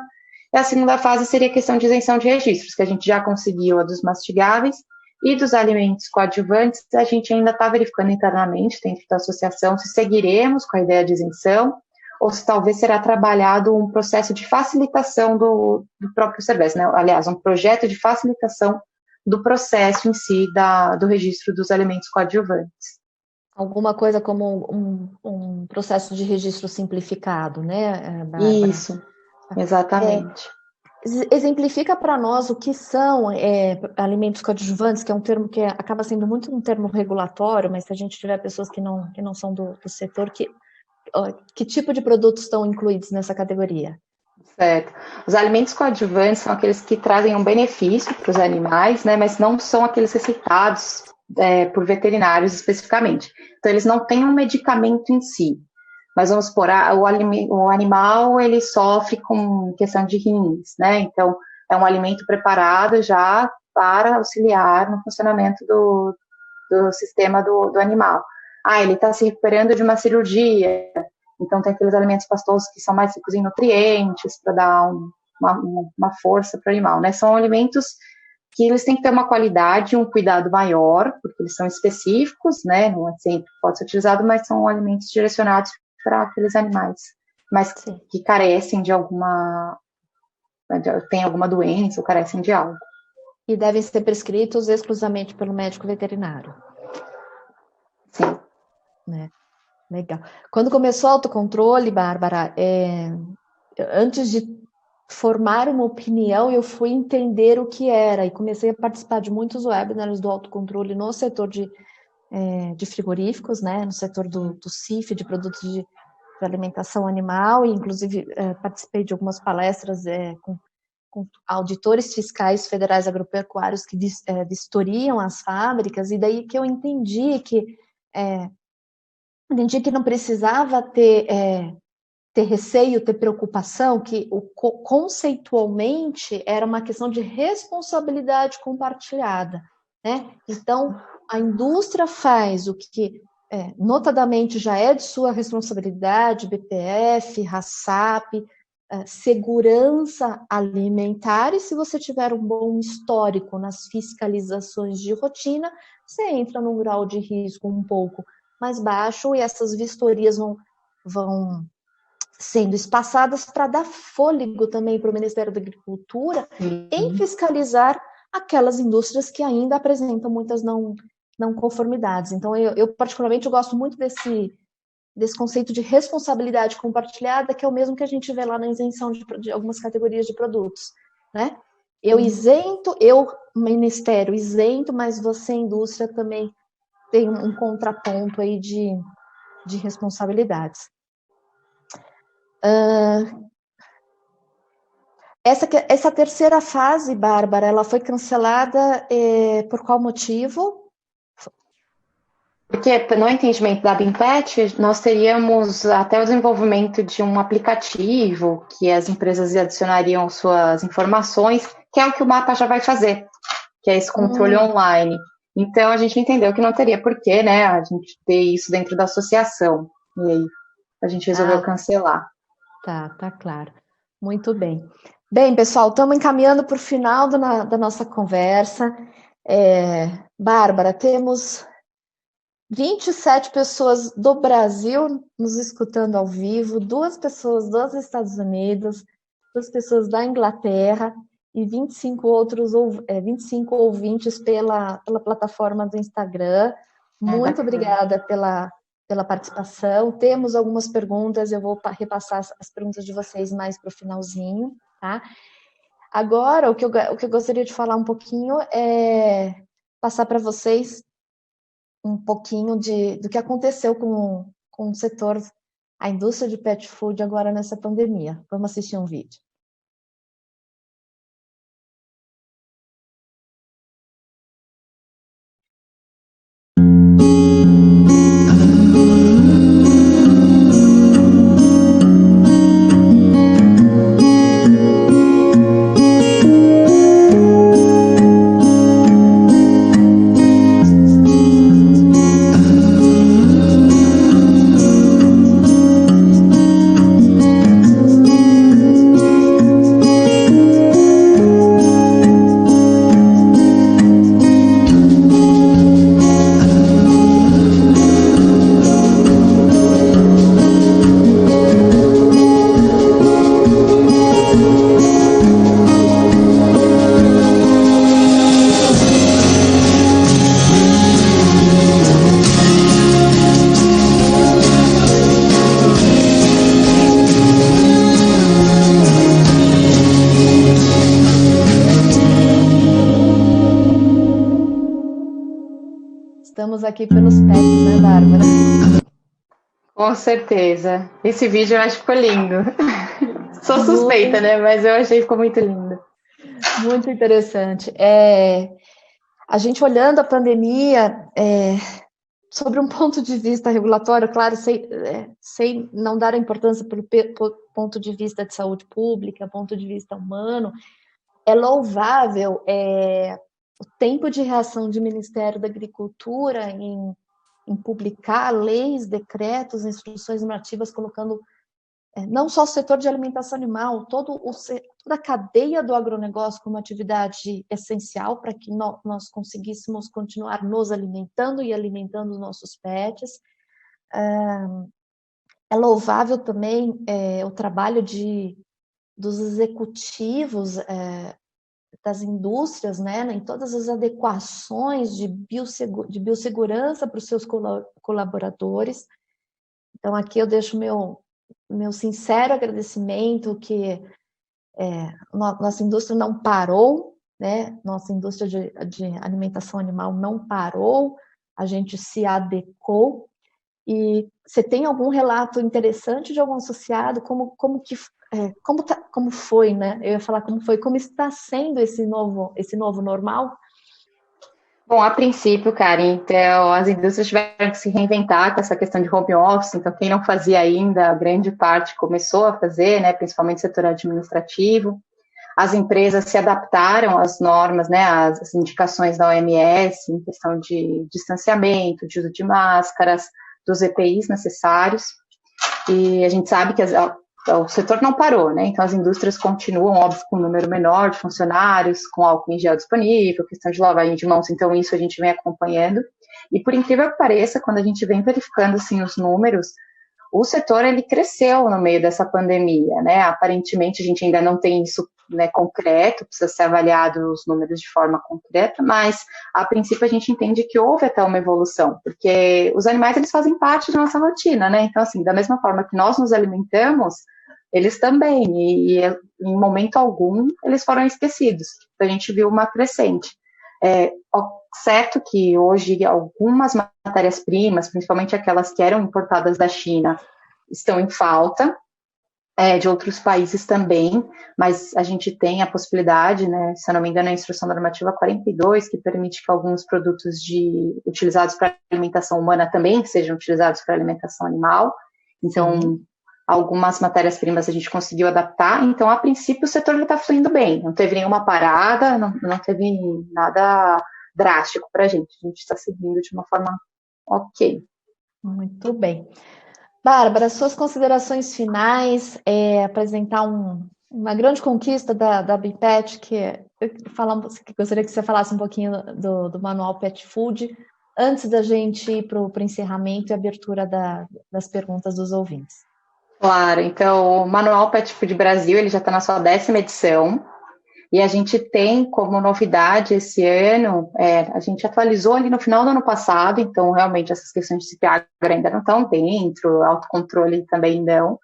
E a segunda fase seria a questão de isenção de registros, que a gente já conseguiu a dos mastigáveis e dos alimentos coadjuvantes. A gente ainda está verificando internamente, dentro da associação, se seguiremos com a ideia de isenção ou se talvez será trabalhado um processo de facilitação do próprio serviço, né? Aliás, um projeto de facilitação do processo em si do registro dos alimentos coadjuvantes. Alguma coisa como um processo de registro simplificado, né, Bárbara? Isso, exatamente. Exemplifica para nós o que são alimentos coadjuvantes, que é um termo que acaba sendo muito um termo regulatório, mas se a gente tiver pessoas que não são do setor, que tipo de produtos estão incluídos nessa categoria? Certo. Os alimentos coadjuvantes são aqueles que trazem um benefício para os animais, né, mas não são aqueles receitados por veterinários especificamente. Então, eles não têm um medicamento em si. Mas vamos supor, o animal ele sofre com questão de rins, né? Então, é um alimento preparado já para auxiliar no funcionamento do sistema do animal. Ele está se recuperando de uma cirurgia, então tem aqueles alimentos pastosos que são mais ricos em nutrientes, para dar uma força para o animal, né? São alimentos que eles têm que ter uma qualidade, um cuidado maior, porque eles são específicos, né? Não é sempre que pode ser utilizado, mas são alimentos direcionados para aqueles animais, mas Sim. que carecem de alguma, tem alguma doença ou carecem de algo. E devem ser prescritos exclusivamente pelo médico veterinário. Sim. Né? Legal. Quando começou o autocontrole, Bárbara, antes de formar uma opinião, eu fui entender o que era e comecei a participar de muitos webinars do autocontrole no setor de frigoríficos, né, no setor do CIF, de produtos de alimentação animal, e inclusive participei de algumas palestras com auditores fiscais federais agropecuários que vistoriam as fábricas, e daí que eu entendi que não precisava ter receio, ter preocupação, que conceitualmente era uma questão de responsabilidade compartilhada, né? Então, a indústria faz o que, notadamente, já é de sua responsabilidade, BPF, RASAP, segurança alimentar, e se você tiver um bom histórico nas fiscalizações de rotina, você entra num grau de risco um pouco mais baixo, e essas vistorias vão sendo espaçadas para dar fôlego também para o Ministério da Agricultura em fiscalizar aquelas indústrias que ainda apresentam muitas não conformidades. Então, eu particularmente, eu gosto muito desse conceito de responsabilidade compartilhada, que é o mesmo que a gente vê lá na isenção de algumas categorias de produtos, né? Eu isento, Ministério, isento, mas você, indústria, também tem um contraponto aí de responsabilidades. Essa terceira fase, Bárbara, ela foi cancelada por qual motivo? Porque no entendimento da BIMPET, nós teríamos até o desenvolvimento de um aplicativo que as empresas adicionariam suas informações, que é o que o mapa já vai fazer, que é esse controle online. Então, a gente entendeu que não teria porquê, né, a gente ter isso dentro da associação. E aí, a gente resolveu cancelar. Tá claro. Muito bem. Bem, pessoal, estamos encaminhando para o final da nossa conversa. Bárbara, temos 27 pessoas do Brasil nos escutando ao vivo, 2 pessoas dos Estados Unidos, 2 pessoas da Inglaterra e 25 ouvintes pela plataforma do Instagram. Muito obrigada pela participação. Temos algumas perguntas, eu vou repassar as perguntas de vocês mais para o finalzinho, tá? Agora, o que eu gostaria de falar um pouquinho é passar para vocês um pouquinho do que aconteceu com o setor, a indústria de pet food agora nessa pandemia. Vamos assistir um vídeo. Estamos aqui pelos pets, né, Bárbara? Com certeza. Esse vídeo eu acho que ficou lindo. Sou suspeita, né? Mas eu achei que ficou muito lindo. Muito interessante. A gente olhando a pandemia, sobre um ponto de vista regulatório, claro, sem não dar a importância pelo ponto de vista de saúde pública, ponto de vista humano, é louvável o tempo de reação do Ministério da Agricultura em publicar leis, decretos, instruções normativas, colocando não só o setor de alimentação animal, toda a cadeia do agronegócio como atividade essencial para que nós conseguíssemos continuar nos alimentando e alimentando os nossos pets. É louvável também o trabalho dos executivos das indústrias, né, em todas as adequações de biossegurança para os seus colaboradores. Então, aqui eu deixo meu sincero agradecimento que nossa indústria não parou, né? Nossa indústria de alimentação animal não parou, a gente se adequou. E você tem algum relato interessante de algum associado? Como foi, né? Eu ia falar como foi, como está sendo esse novo normal? Bom, a princípio, Karen, então, as indústrias tiveram que se reinventar com essa questão de home office, então quem não fazia ainda, a grande parte começou a fazer, né, principalmente o setor administrativo. As empresas se adaptaram às normas, né, às indicações da OMS, em questão de distanciamento, de uso de máscaras, dos EPIs necessários, e a gente sabe que o setor não parou, né? Então as indústrias continuam, óbvio, com um número menor de funcionários, com álcool em gel disponível, questão de lavagem de mãos, então isso a gente vem acompanhando. E por incrível que pareça, quando a gente vem verificando assim os números, o setor ele cresceu no meio dessa pandemia, né? Aparentemente a gente ainda não tem isso, né, concreto, precisa ser avaliado os números de forma concreta, mas a princípio a gente entende que houve até uma evolução, porque os animais eles fazem parte da nossa rotina, né? Então assim, da mesma forma que nós nos alimentamos, eles também, e em momento algum eles foram esquecidos. Então a gente viu uma crescente. Certo que hoje algumas matérias-primas, principalmente aquelas que eram importadas da China, estão em falta, de outros países também, mas a gente tem a possibilidade, né, se eu não me engano, a Instrução Normativa 42, que permite que alguns produtos utilizados para alimentação humana também sejam utilizados para alimentação animal. Então, algumas matérias-primas a gente conseguiu adaptar. Então, a princípio, o setor está fluindo bem. Não teve nenhuma parada, não teve nada drástico para a gente. A gente está seguindo de uma forma ok. Muito bem. Bárbara, suas considerações finais, apresentar uma grande conquista da BIPET, que gostaria que você falasse um pouquinho do Manual Pet Food, antes da gente ir para o encerramento e abertura das perguntas dos ouvintes. Claro, então o Manual Pet Food Brasil ele já está na sua 10ª edição, e a gente tem como novidade esse ano, a gente atualizou ali no final do ano passado, então realmente essas questões de CPA ainda não estão dentro, autocontrole também não,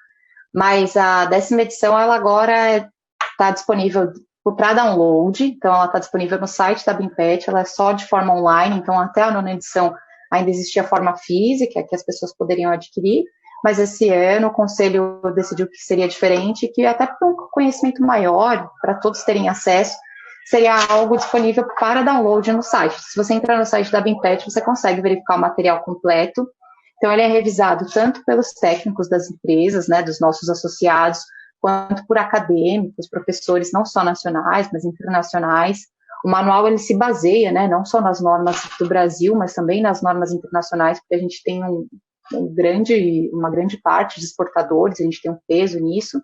mas a 10ª edição ela agora está disponível para download, então ela está disponível no site da BIMPET, ela é só de forma online, então até a 9ª edição ainda existia a forma física que as pessoas poderiam adquirir, mas esse ano o Conselho decidiu que seria diferente, que até por um conhecimento maior, para todos terem acesso, seria algo disponível para download no site. Se você entrar no site da BIMPET, você consegue verificar o material completo. Então, ele é revisado tanto pelos técnicos das empresas, né, dos nossos associados, quanto por acadêmicos, professores, não só nacionais, mas internacionais. O manual, ele se baseia, né, não só nas normas do Brasil, mas também nas normas internacionais, porque a gente tem uma grande parte de exportadores, a gente tem um peso nisso.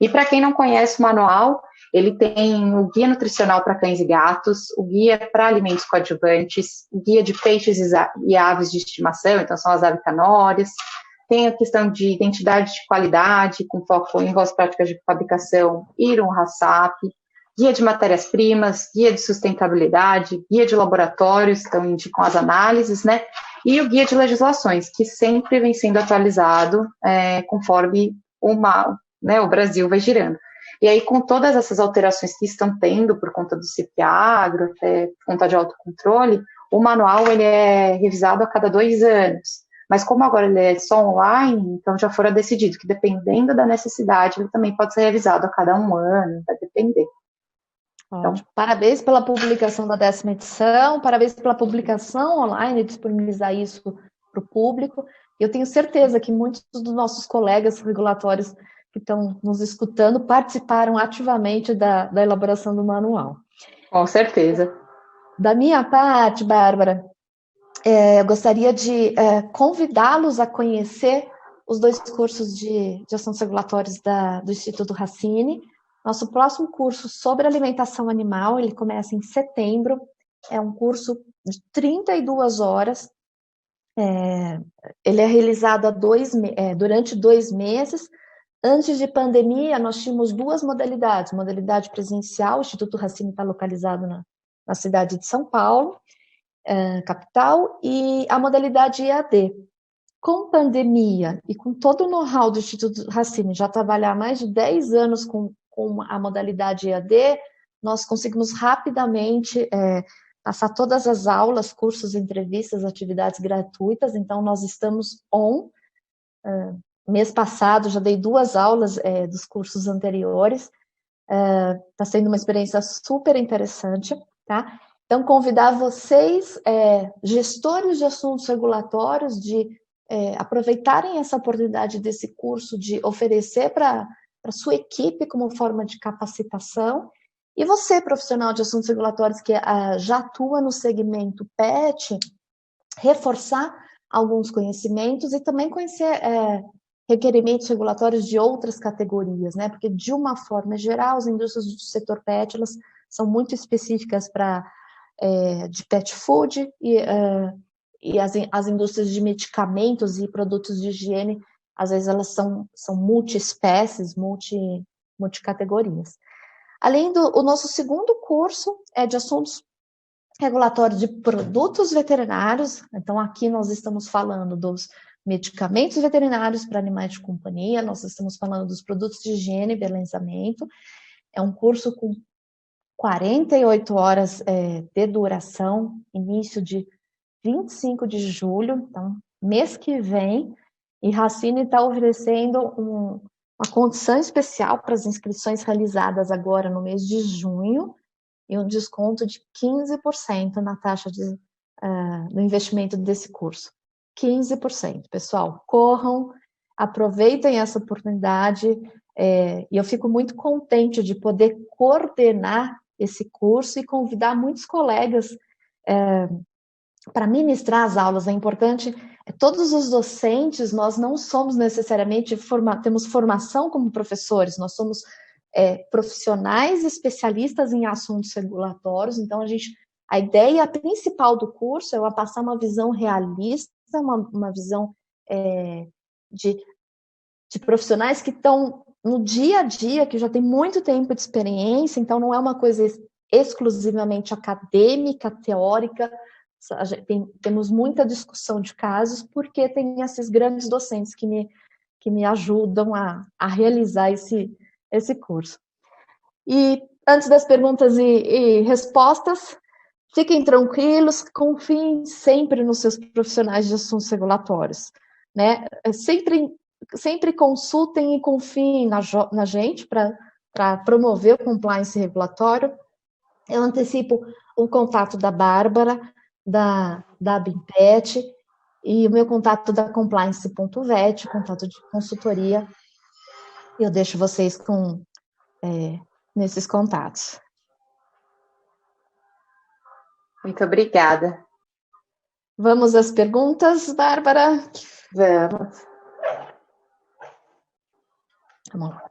E para quem não conhece o manual, ele tem o guia nutricional para cães e gatos, o guia para alimentos coadjuvantes, o guia de peixes e aves de estimação, então são as avicanórias, tem a questão de identidade de qualidade, com foco em boas práticas de fabricação e no HACCP, guia de matérias-primas, guia de sustentabilidade, guia de laboratórios, então indicam as análises, né? E o guia de legislações, que sempre vem sendo atualizado conforme o Brasil vai girando. E aí, com todas essas alterações que estão tendo por conta do CPA Agro, até por conta de autocontrole, o manual ele é revisado a cada 2 anos. Mas como agora ele é só online, então já fora decidido que dependendo da necessidade, ele também pode ser revisado a cada 1 ano, vai depender. Então, parabéns pela publicação da 10ª edição, parabéns pela publicação online, disponibilizar isso para o público. Eu tenho certeza que muitos dos nossos colegas regulatórios que estão nos escutando participaram ativamente da elaboração do manual. Com certeza. Da minha parte, Bárbara, eu gostaria de convidá-los a conhecer os 2 cursos de assuntos regulatórios do Instituto Racine. Nosso próximo curso sobre alimentação animal, ele começa em setembro, é um curso de 32 horas, ele é realizado durante 2 meses. Antes de pandemia, nós tínhamos 2 modalidades, modalidade presencial, o Instituto Racine está localizado na cidade de São Paulo, capital, e a modalidade EAD. Com pandemia e com todo o know-how do Instituto Racine, já trabalhar há mais de 10 anos com a modalidade EAD, nós conseguimos rapidamente passar todas as aulas, cursos, entrevistas, atividades gratuitas, então nós estamos mês passado já dei 2 aulas dos cursos anteriores, está sendo uma experiência super interessante, tá? Então, convidar vocês, gestores de assuntos regulatórios, de aproveitarem essa oportunidade desse curso, de oferecer para a sua equipe como forma de capacitação. E você, profissional de assuntos regulatórios que já atua no segmento PET, reforçar alguns conhecimentos e também conhecer requerimentos regulatórios de outras categorias, né? Porque, de uma forma geral, as indústrias do setor PET, elas são muito específicas de pet food e as indústrias de medicamentos e produtos de higiene, às vezes elas são multi-espécies, multicategorias. Além o nosso segundo curso é de assuntos regulatórios de produtos veterinários, então aqui nós estamos falando dos medicamentos veterinários para animais de companhia, nós estamos falando dos produtos de higiene e balizamento, é um curso com 48 horas de duração, início de 25 de julho, então, mês que vem, e Racine está oferecendo uma condição especial para as inscrições realizadas agora no mês de junho, e um desconto de 15% na taxa do investimento desse curso. 15%. Pessoal, corram, aproveitem essa oportunidade, e eu fico muito contente de poder coordenar esse curso e convidar muitos colegas para ministrar as aulas. É importante, todos os docentes, nós não somos necessariamente, temos formação como professores, nós somos profissionais especialistas em assuntos regulatórios, então a ideia principal do curso é passar uma visão realista, uma visão de profissionais que estão no dia a dia, que já tem muito tempo de experiência, então não é uma coisa exclusivamente acadêmica, teórica, temos muita discussão de casos, porque tem esses grandes docentes que me ajudam a realizar esse curso. E antes das perguntas e respostas, fiquem tranquilos, confiem sempre nos seus profissionais de assuntos regulatórios, né? Sempre consultem e confiem na gente para promover o compliance regulatório. Eu antecipo o contato da Bárbara, da BIMPET, e o meu contato da Compliance.vet, contato de consultoria. Eu deixo vocês nesses contatos. Muito obrigada. Vamos às perguntas, Bárbara? Vamos. Vamos lá.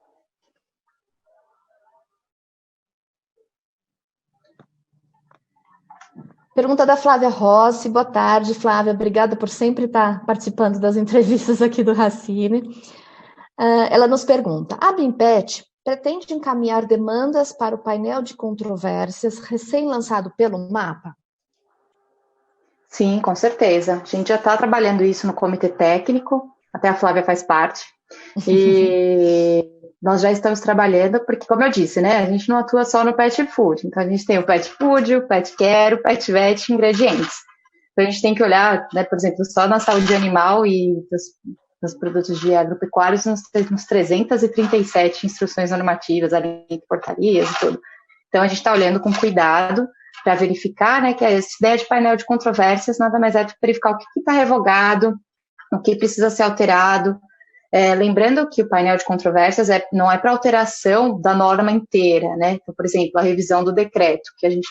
Pergunta da Flávia Rossi. Boa tarde, Flávia. Obrigada por sempre estar participando das entrevistas aqui do Racine. Ela nos pergunta: a BIMPET pretende encaminhar demandas para o painel de controvérsias recém-lançado pelo MAPA? Sim, com certeza. A gente já está trabalhando isso no comitê técnico, até a Flávia faz parte, e nós já estamos trabalhando, porque, como eu disse, né, a gente não atua só no pet food, então a gente tem o pet food, o pet care, o pet vet, ingredientes. Então a gente tem que olhar, né, por exemplo, só na saúde animal e dos produtos de agropecuários, nós temos 337 instruções normativas, além de portarias e tudo. Então a gente está olhando com cuidado para verificar, né, que essa ideia de painel de controvérsias nada mais é do que verificar o que está revogado, o que precisa ser alterado. Lembrando que o painel de controvérsias não é para alteração da norma inteira, né? Então, por exemplo, a revisão do decreto, que a gente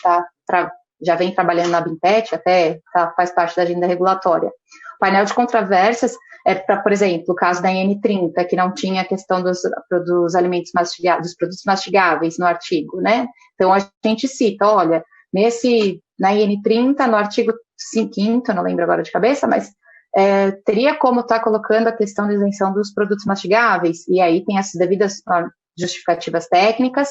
já vem trabalhando na BIMPET, até faz parte da agenda regulatória. O painel de controvérsias para, por exemplo, o caso da IN30, que não tinha a questão dos alimentos mastigáveis, dos produtos mastigáveis no artigo, né? Então, a gente cita, olha, na IN30, no artigo 5º, não lembro agora de cabeça, mas teria como estar colocando a questão da isenção dos produtos mastigáveis, e aí tem as devidas justificativas técnicas,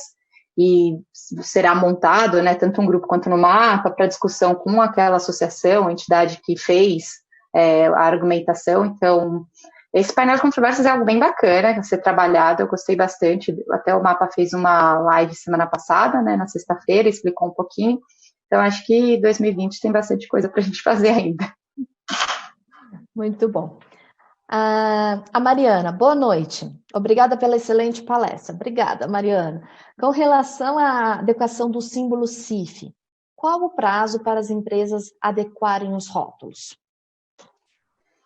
e será montado, né, tanto um grupo quanto no mapa, para discussão com aquela associação, entidade que fez a argumentação. Então, esse painel de controvérsias é algo bem bacana a ser trabalhado, eu gostei bastante, até o mapa fez uma live semana passada, né, na sexta-feira, explicou um pouquinho, então acho que 2020 tem bastante coisa para a gente fazer ainda. Muito bom. A Mariana, boa noite. Obrigada pela excelente palestra. Obrigada, Mariana. Com relação à adequação do símbolo CIF, qual o prazo para as empresas adequarem os rótulos?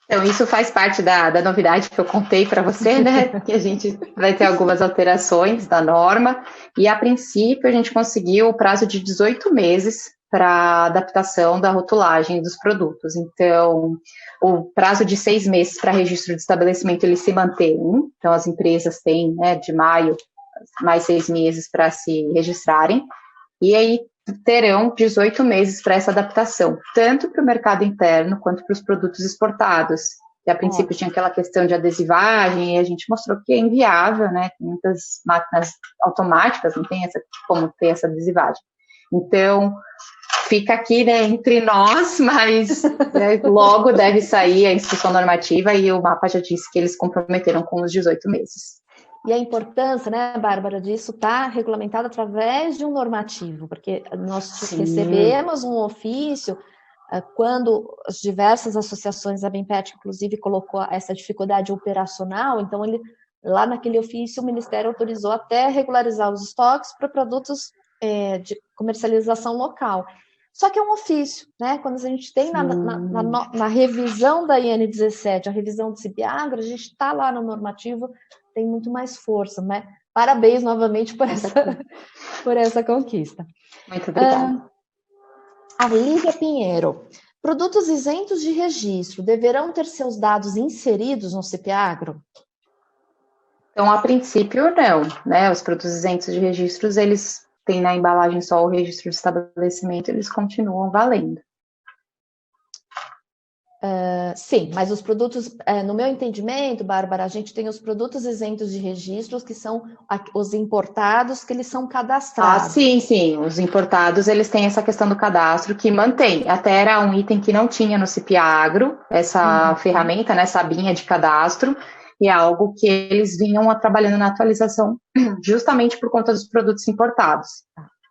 Então, isso faz parte da novidade que eu contei para você, né? Que a gente vai ter algumas alterações da norma. E, a princípio, a gente conseguiu o prazo de 18 meses para adaptação da rotulagem dos produtos. Então, o prazo de 6 meses para registro de estabelecimento, ele se mantém. Então, as empresas têm, né, de maio, mais 6 meses para se registrarem. E aí, terão 18 meses para essa adaptação, tanto para o mercado interno quanto para os produtos exportados. E, a princípio, tinha aquela questão de adesivagem, e a gente mostrou que é inviável, né? Tem muitas máquinas automáticas, não tem como ter essa adesivagem. Então, fica aqui, né, entre nós, mas logo deve sair a instrução normativa, e o mapa já disse que eles comprometeram com os 18 meses. E a importância, né, Bárbara, disso está regulamentado através de um normativo, porque nós recebemos um ofício quando as diversas associações, a BEMPET, inclusive, colocou essa dificuldade operacional, então lá naquele ofício o Ministério autorizou até regularizar os estoques para produtos de comercialização local. Só que é um ofício, né? Quando a gente tem na revisão da IN17, a revisão do CIPIAGRO, a gente está lá no normativo, tem muito mais força, né? Parabéns novamente por essa conquista. Muito obrigada. A Lívia Pinheiro. Produtos isentos de registro deverão ter seus dados inseridos no CIPIAGRO? Então, a princípio, não, né? Os produtos isentos de registros, eles têm na embalagem só o registro de estabelecimento, eles continuam valendo. Sim, mas os produtos, no meu entendimento, Bárbara, a gente tem os produtos isentos de registros, que são os importados, que eles são cadastrados. Sim, os importados, eles têm essa questão do cadastro que mantém, até era um item que não tinha no CIPIAGRO, essa ferramenta, né, essa abinha de cadastro, e é algo que eles vinham trabalhando na atualização justamente por conta dos produtos importados.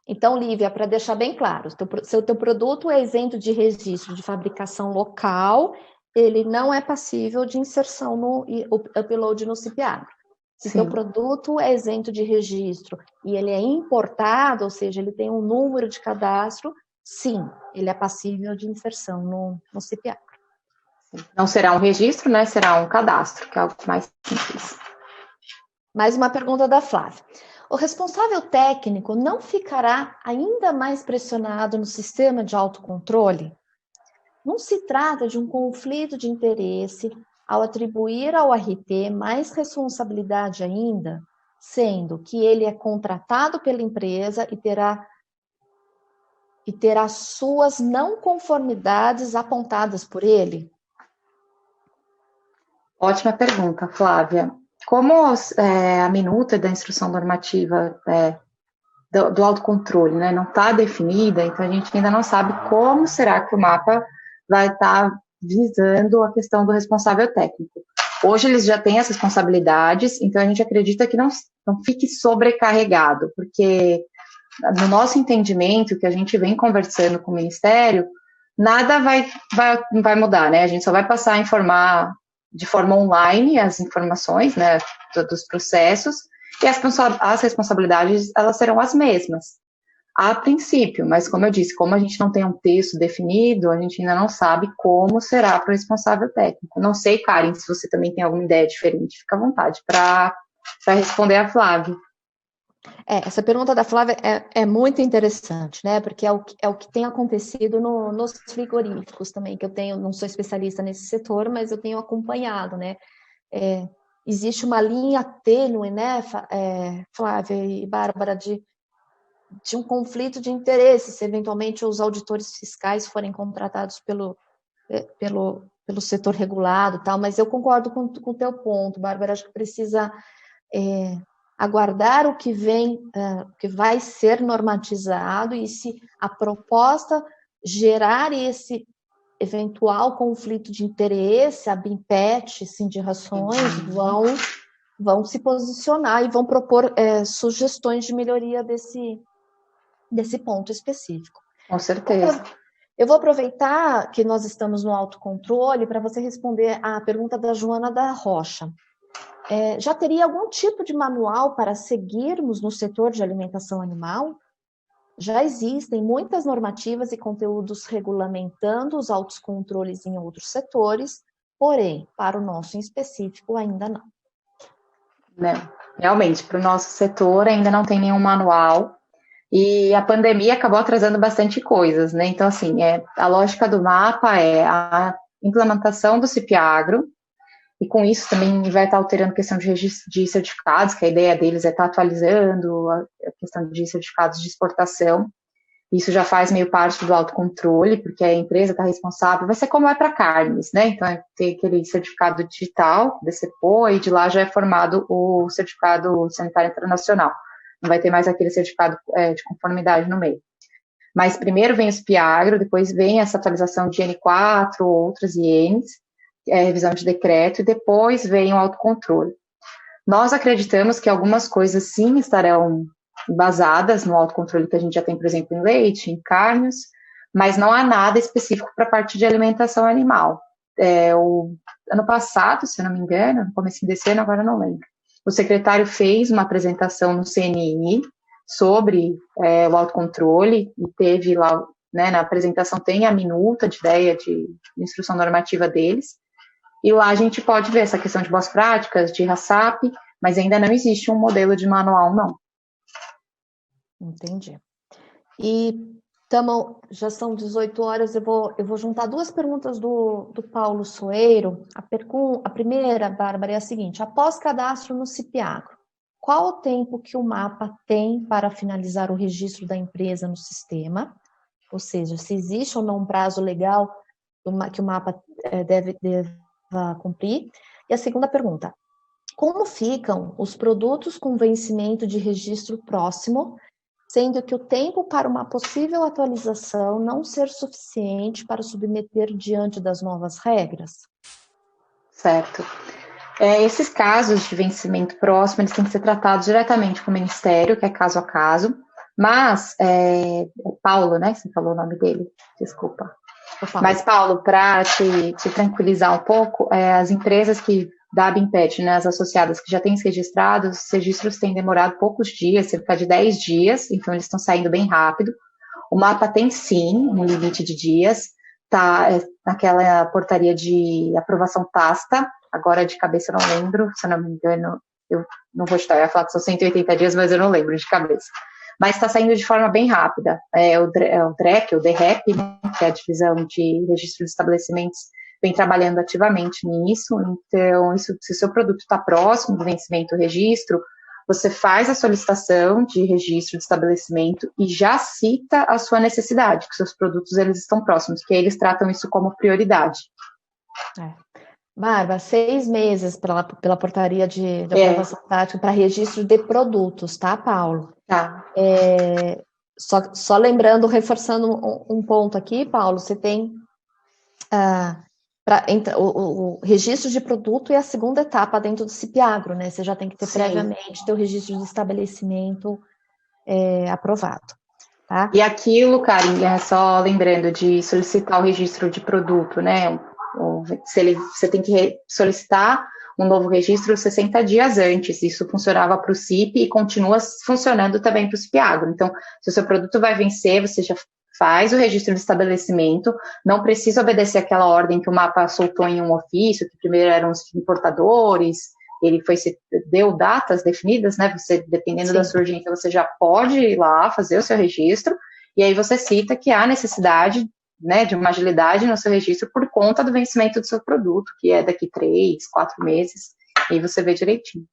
Então, Lívia, para deixar bem claro, se o teu produto é isento de registro de fabricação local, ele não é passível de inserção no upload no CIPIAGRO. Se o teu produto é isento de registro e ele é importado, ou seja, ele tem um número de cadastro, sim, ele é passível de inserção no CIPIAGRO. Não será um registro, né? Será um cadastro, que é algo mais simples. Mais uma pergunta da Flávia. O responsável técnico não ficará ainda mais pressionado no sistema de autocontrole? Não se trata de um conflito de interesse ao atribuir ao RT mais responsabilidade ainda, sendo que ele é contratado pela empresa e terá suas não conformidades apontadas por ele? Ótima pergunta, Flávia. Como a minuta da instrução normativa do autocontrole, né, não está definida, então a gente ainda não sabe como será que o mapa vai estar visando a questão do responsável técnico. Hoje eles já têm as responsabilidades, então a gente acredita que não fique sobrecarregado, porque no nosso entendimento, que a gente vem conversando com o Ministério, nada vai mudar, né? A gente só vai passar a informar de forma online as informações, né, dos processos, e as responsabilidades, elas serão as mesmas, a princípio, mas como eu disse, como a gente não tem um texto definido, a gente ainda não sabe como será para o responsável técnico. Não sei, Karen, se você também tem alguma ideia diferente, fica à vontade para responder a Flávia. Essa pergunta da Flávia é muito interessante, né? Porque é o que tem acontecido nos frigoríficos também, que eu tenho, não sou especialista nesse setor, mas eu tenho acompanhado, né? Existe uma linha tênue, né, Flávia e Bárbara, de um conflito de interesse, se eventualmente os auditores fiscais forem contratados pelo setor regulado, tal, mas eu concordo com o teu ponto, Bárbara, acho que precisa aguardar o que vem, que vai ser normatizado, e se a proposta gerar esse eventual conflito de interesse, a BIMPET, Sindirrações, vão se posicionar e vão propor sugestões de melhoria desse ponto específico. Com certeza. Eu vou aproveitar que nós estamos no autocontrole para você responder à pergunta da Joana da Rocha. Já teria algum tipo de manual para seguirmos no setor de alimentação animal? Já existem muitas normativas e conteúdos regulamentando os autocontroles em outros setores, porém, para o nosso em específico, ainda não. Realmente, para o nosso setor ainda não tem nenhum manual, e a pandemia acabou trazendo bastante coisas, né? Então, assim, a lógica do mapa é a implementação do CIP-Agro, e com isso também vai estar alterando a questão de registro de certificados, que a ideia deles é estar atualizando a questão de certificados de exportação. Isso já faz meio parte do autocontrole, porque a empresa está responsável, vai ser como é para carnes, né? Então, tem aquele certificado digital, DCPO, e de lá já é formado o certificado sanitário internacional. Não vai ter mais aquele certificado de conformidade no meio. Mas primeiro vem o CIP-Agro, depois vem essa atualização de N4, outras INs, revisão de decreto, e depois vem o autocontrole. Nós acreditamos que algumas coisas sim estarão basadas no autocontrole que a gente já tem, por exemplo, em leite, em carnes, mas não há nada específico para a parte de alimentação animal. O ano passado, se eu não me engano, no começo desse ano, agora eu não lembro, o secretário fez uma apresentação no CNI sobre o autocontrole, e teve lá, né, na apresentação tem a minuta de ideia de instrução normativa deles, e lá a gente pode ver essa questão de boas práticas, de RASAP, mas ainda não existe um modelo de manual, não. Entendi. E já são 18 horas, eu vou juntar duas perguntas do Paulo Soeiro. A primeira, Bárbara, é a seguinte: após cadastro no CIP-Agro, qual o tempo que o mapa tem para finalizar o registro da empresa no sistema? Ou seja, se existe ou não um prazo legal que o mapa deve cumprir. E a segunda pergunta: como ficam os produtos com vencimento de registro próximo, sendo que o tempo para uma possível atualização não ser suficiente para submeter diante das novas regras? Certo. Esses casos de vencimento próximo, eles têm que ser tratados diretamente com o Ministério, que é caso a caso, mas, Paulo, né, você falou o nome dele, desculpa. Mas, Paulo, para te tranquilizar um pouco, as empresas da BIMPET, né, as associadas que já têm se registrado, os registros têm demorado poucos dias, cerca de 10 dias, então eles estão saindo bem rápido. O mapa tem, sim, um limite de dias, tá naquela portaria de aprovação tácita, agora de cabeça eu não lembro, se eu não me engano, eu não vou estar, eu ia falar que são 180 dias, mas eu não lembro de cabeça. Mas está saindo de forma bem rápida. O DREC, o DREP, né, que é a divisão de registro de estabelecimentos, vem trabalhando ativamente nisso. Então, se o seu produto está próximo do vencimento do registro, você faz a solicitação de registro de estabelecimento e já cita a sua necessidade, que seus produtos eles estão próximos, que eles tratam isso como prioridade. Bárbara, 6 meses pela portaria de aprovação tática para registro de produtos, tá, Paulo? Tá. Só lembrando, reforçando um ponto aqui, Paulo, você tem o registro de produto é a segunda etapa dentro do CIP-Agro, né? Você já tem que ter previamente teu registro de estabelecimento aprovado. Tá? E aquilo, Karen, só lembrando de solicitar o registro de produto, né? Você tem que solicitar um novo registro 60 dias antes. Isso funcionava para o CIP e continua funcionando também para o CIP-Agro. Então, se o seu produto vai vencer, você já faz o registro de estabelecimento, não precisa obedecer aquela ordem que o mapa soltou em um ofício, que primeiro eram os importadores, deu datas definidas, né? Você, dependendo Sim. da sua urgência, você já pode ir lá fazer o seu registro, e aí você cita que há necessidade, né, de uma agilidade no seu registro por conta do vencimento do seu produto, que é daqui 3, 4 meses, e aí você vê direitinho.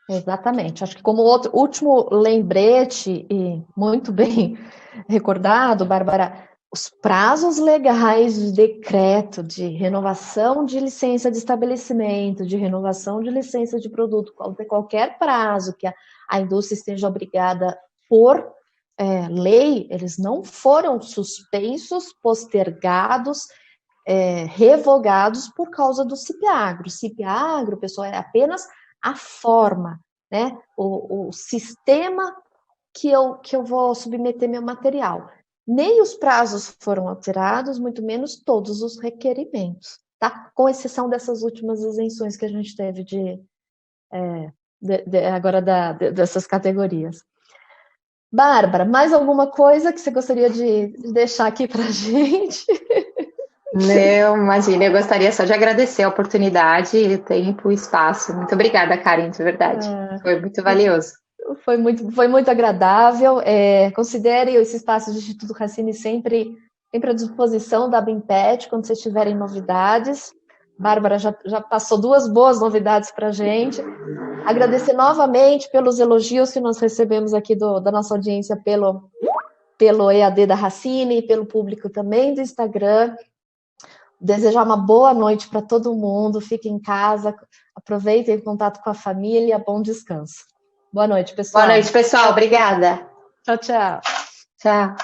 Exatamente. Acho que como último lembrete, e muito bem recordado, Bárbara, os prazos legais de decreto de renovação de licença de estabelecimento, de renovação de licença de produto, qualquer prazo que a indústria esteja obrigada por lei, eles não foram suspensos, postergados, revogados por causa do CIP-Agro. O CIP-Agro, pessoal, é apenas a forma, né? O sistema que eu vou submeter meu material. Nem os prazos foram alterados, muito menos todos os requerimentos, tá? Com exceção dessas últimas isenções que a gente teve agora dessas categorias. Bárbara, mais alguma coisa que você gostaria de deixar aqui para a gente? Não, imagina, eu gostaria só de agradecer a oportunidade, o tempo, o espaço. Muito obrigada, Karen, de verdade. Foi muito valioso. Foi muito agradável. Considere esse espaço do Instituto Racine sempre à disposição da BIMPET, quando vocês tiverem novidades. Bárbara já passou 2 boas novidades para a gente. Agradecer novamente pelos elogios que nós recebemos aqui da nossa audiência pelo EAD da Racine, pelo público também do Instagram. Desejar uma boa noite para todo mundo. Fiquem em casa, aproveitem o contato com a família, bom descanso. Boa noite, pessoal. Boa noite, pessoal. Obrigada. Tchau, tchau. Tchau.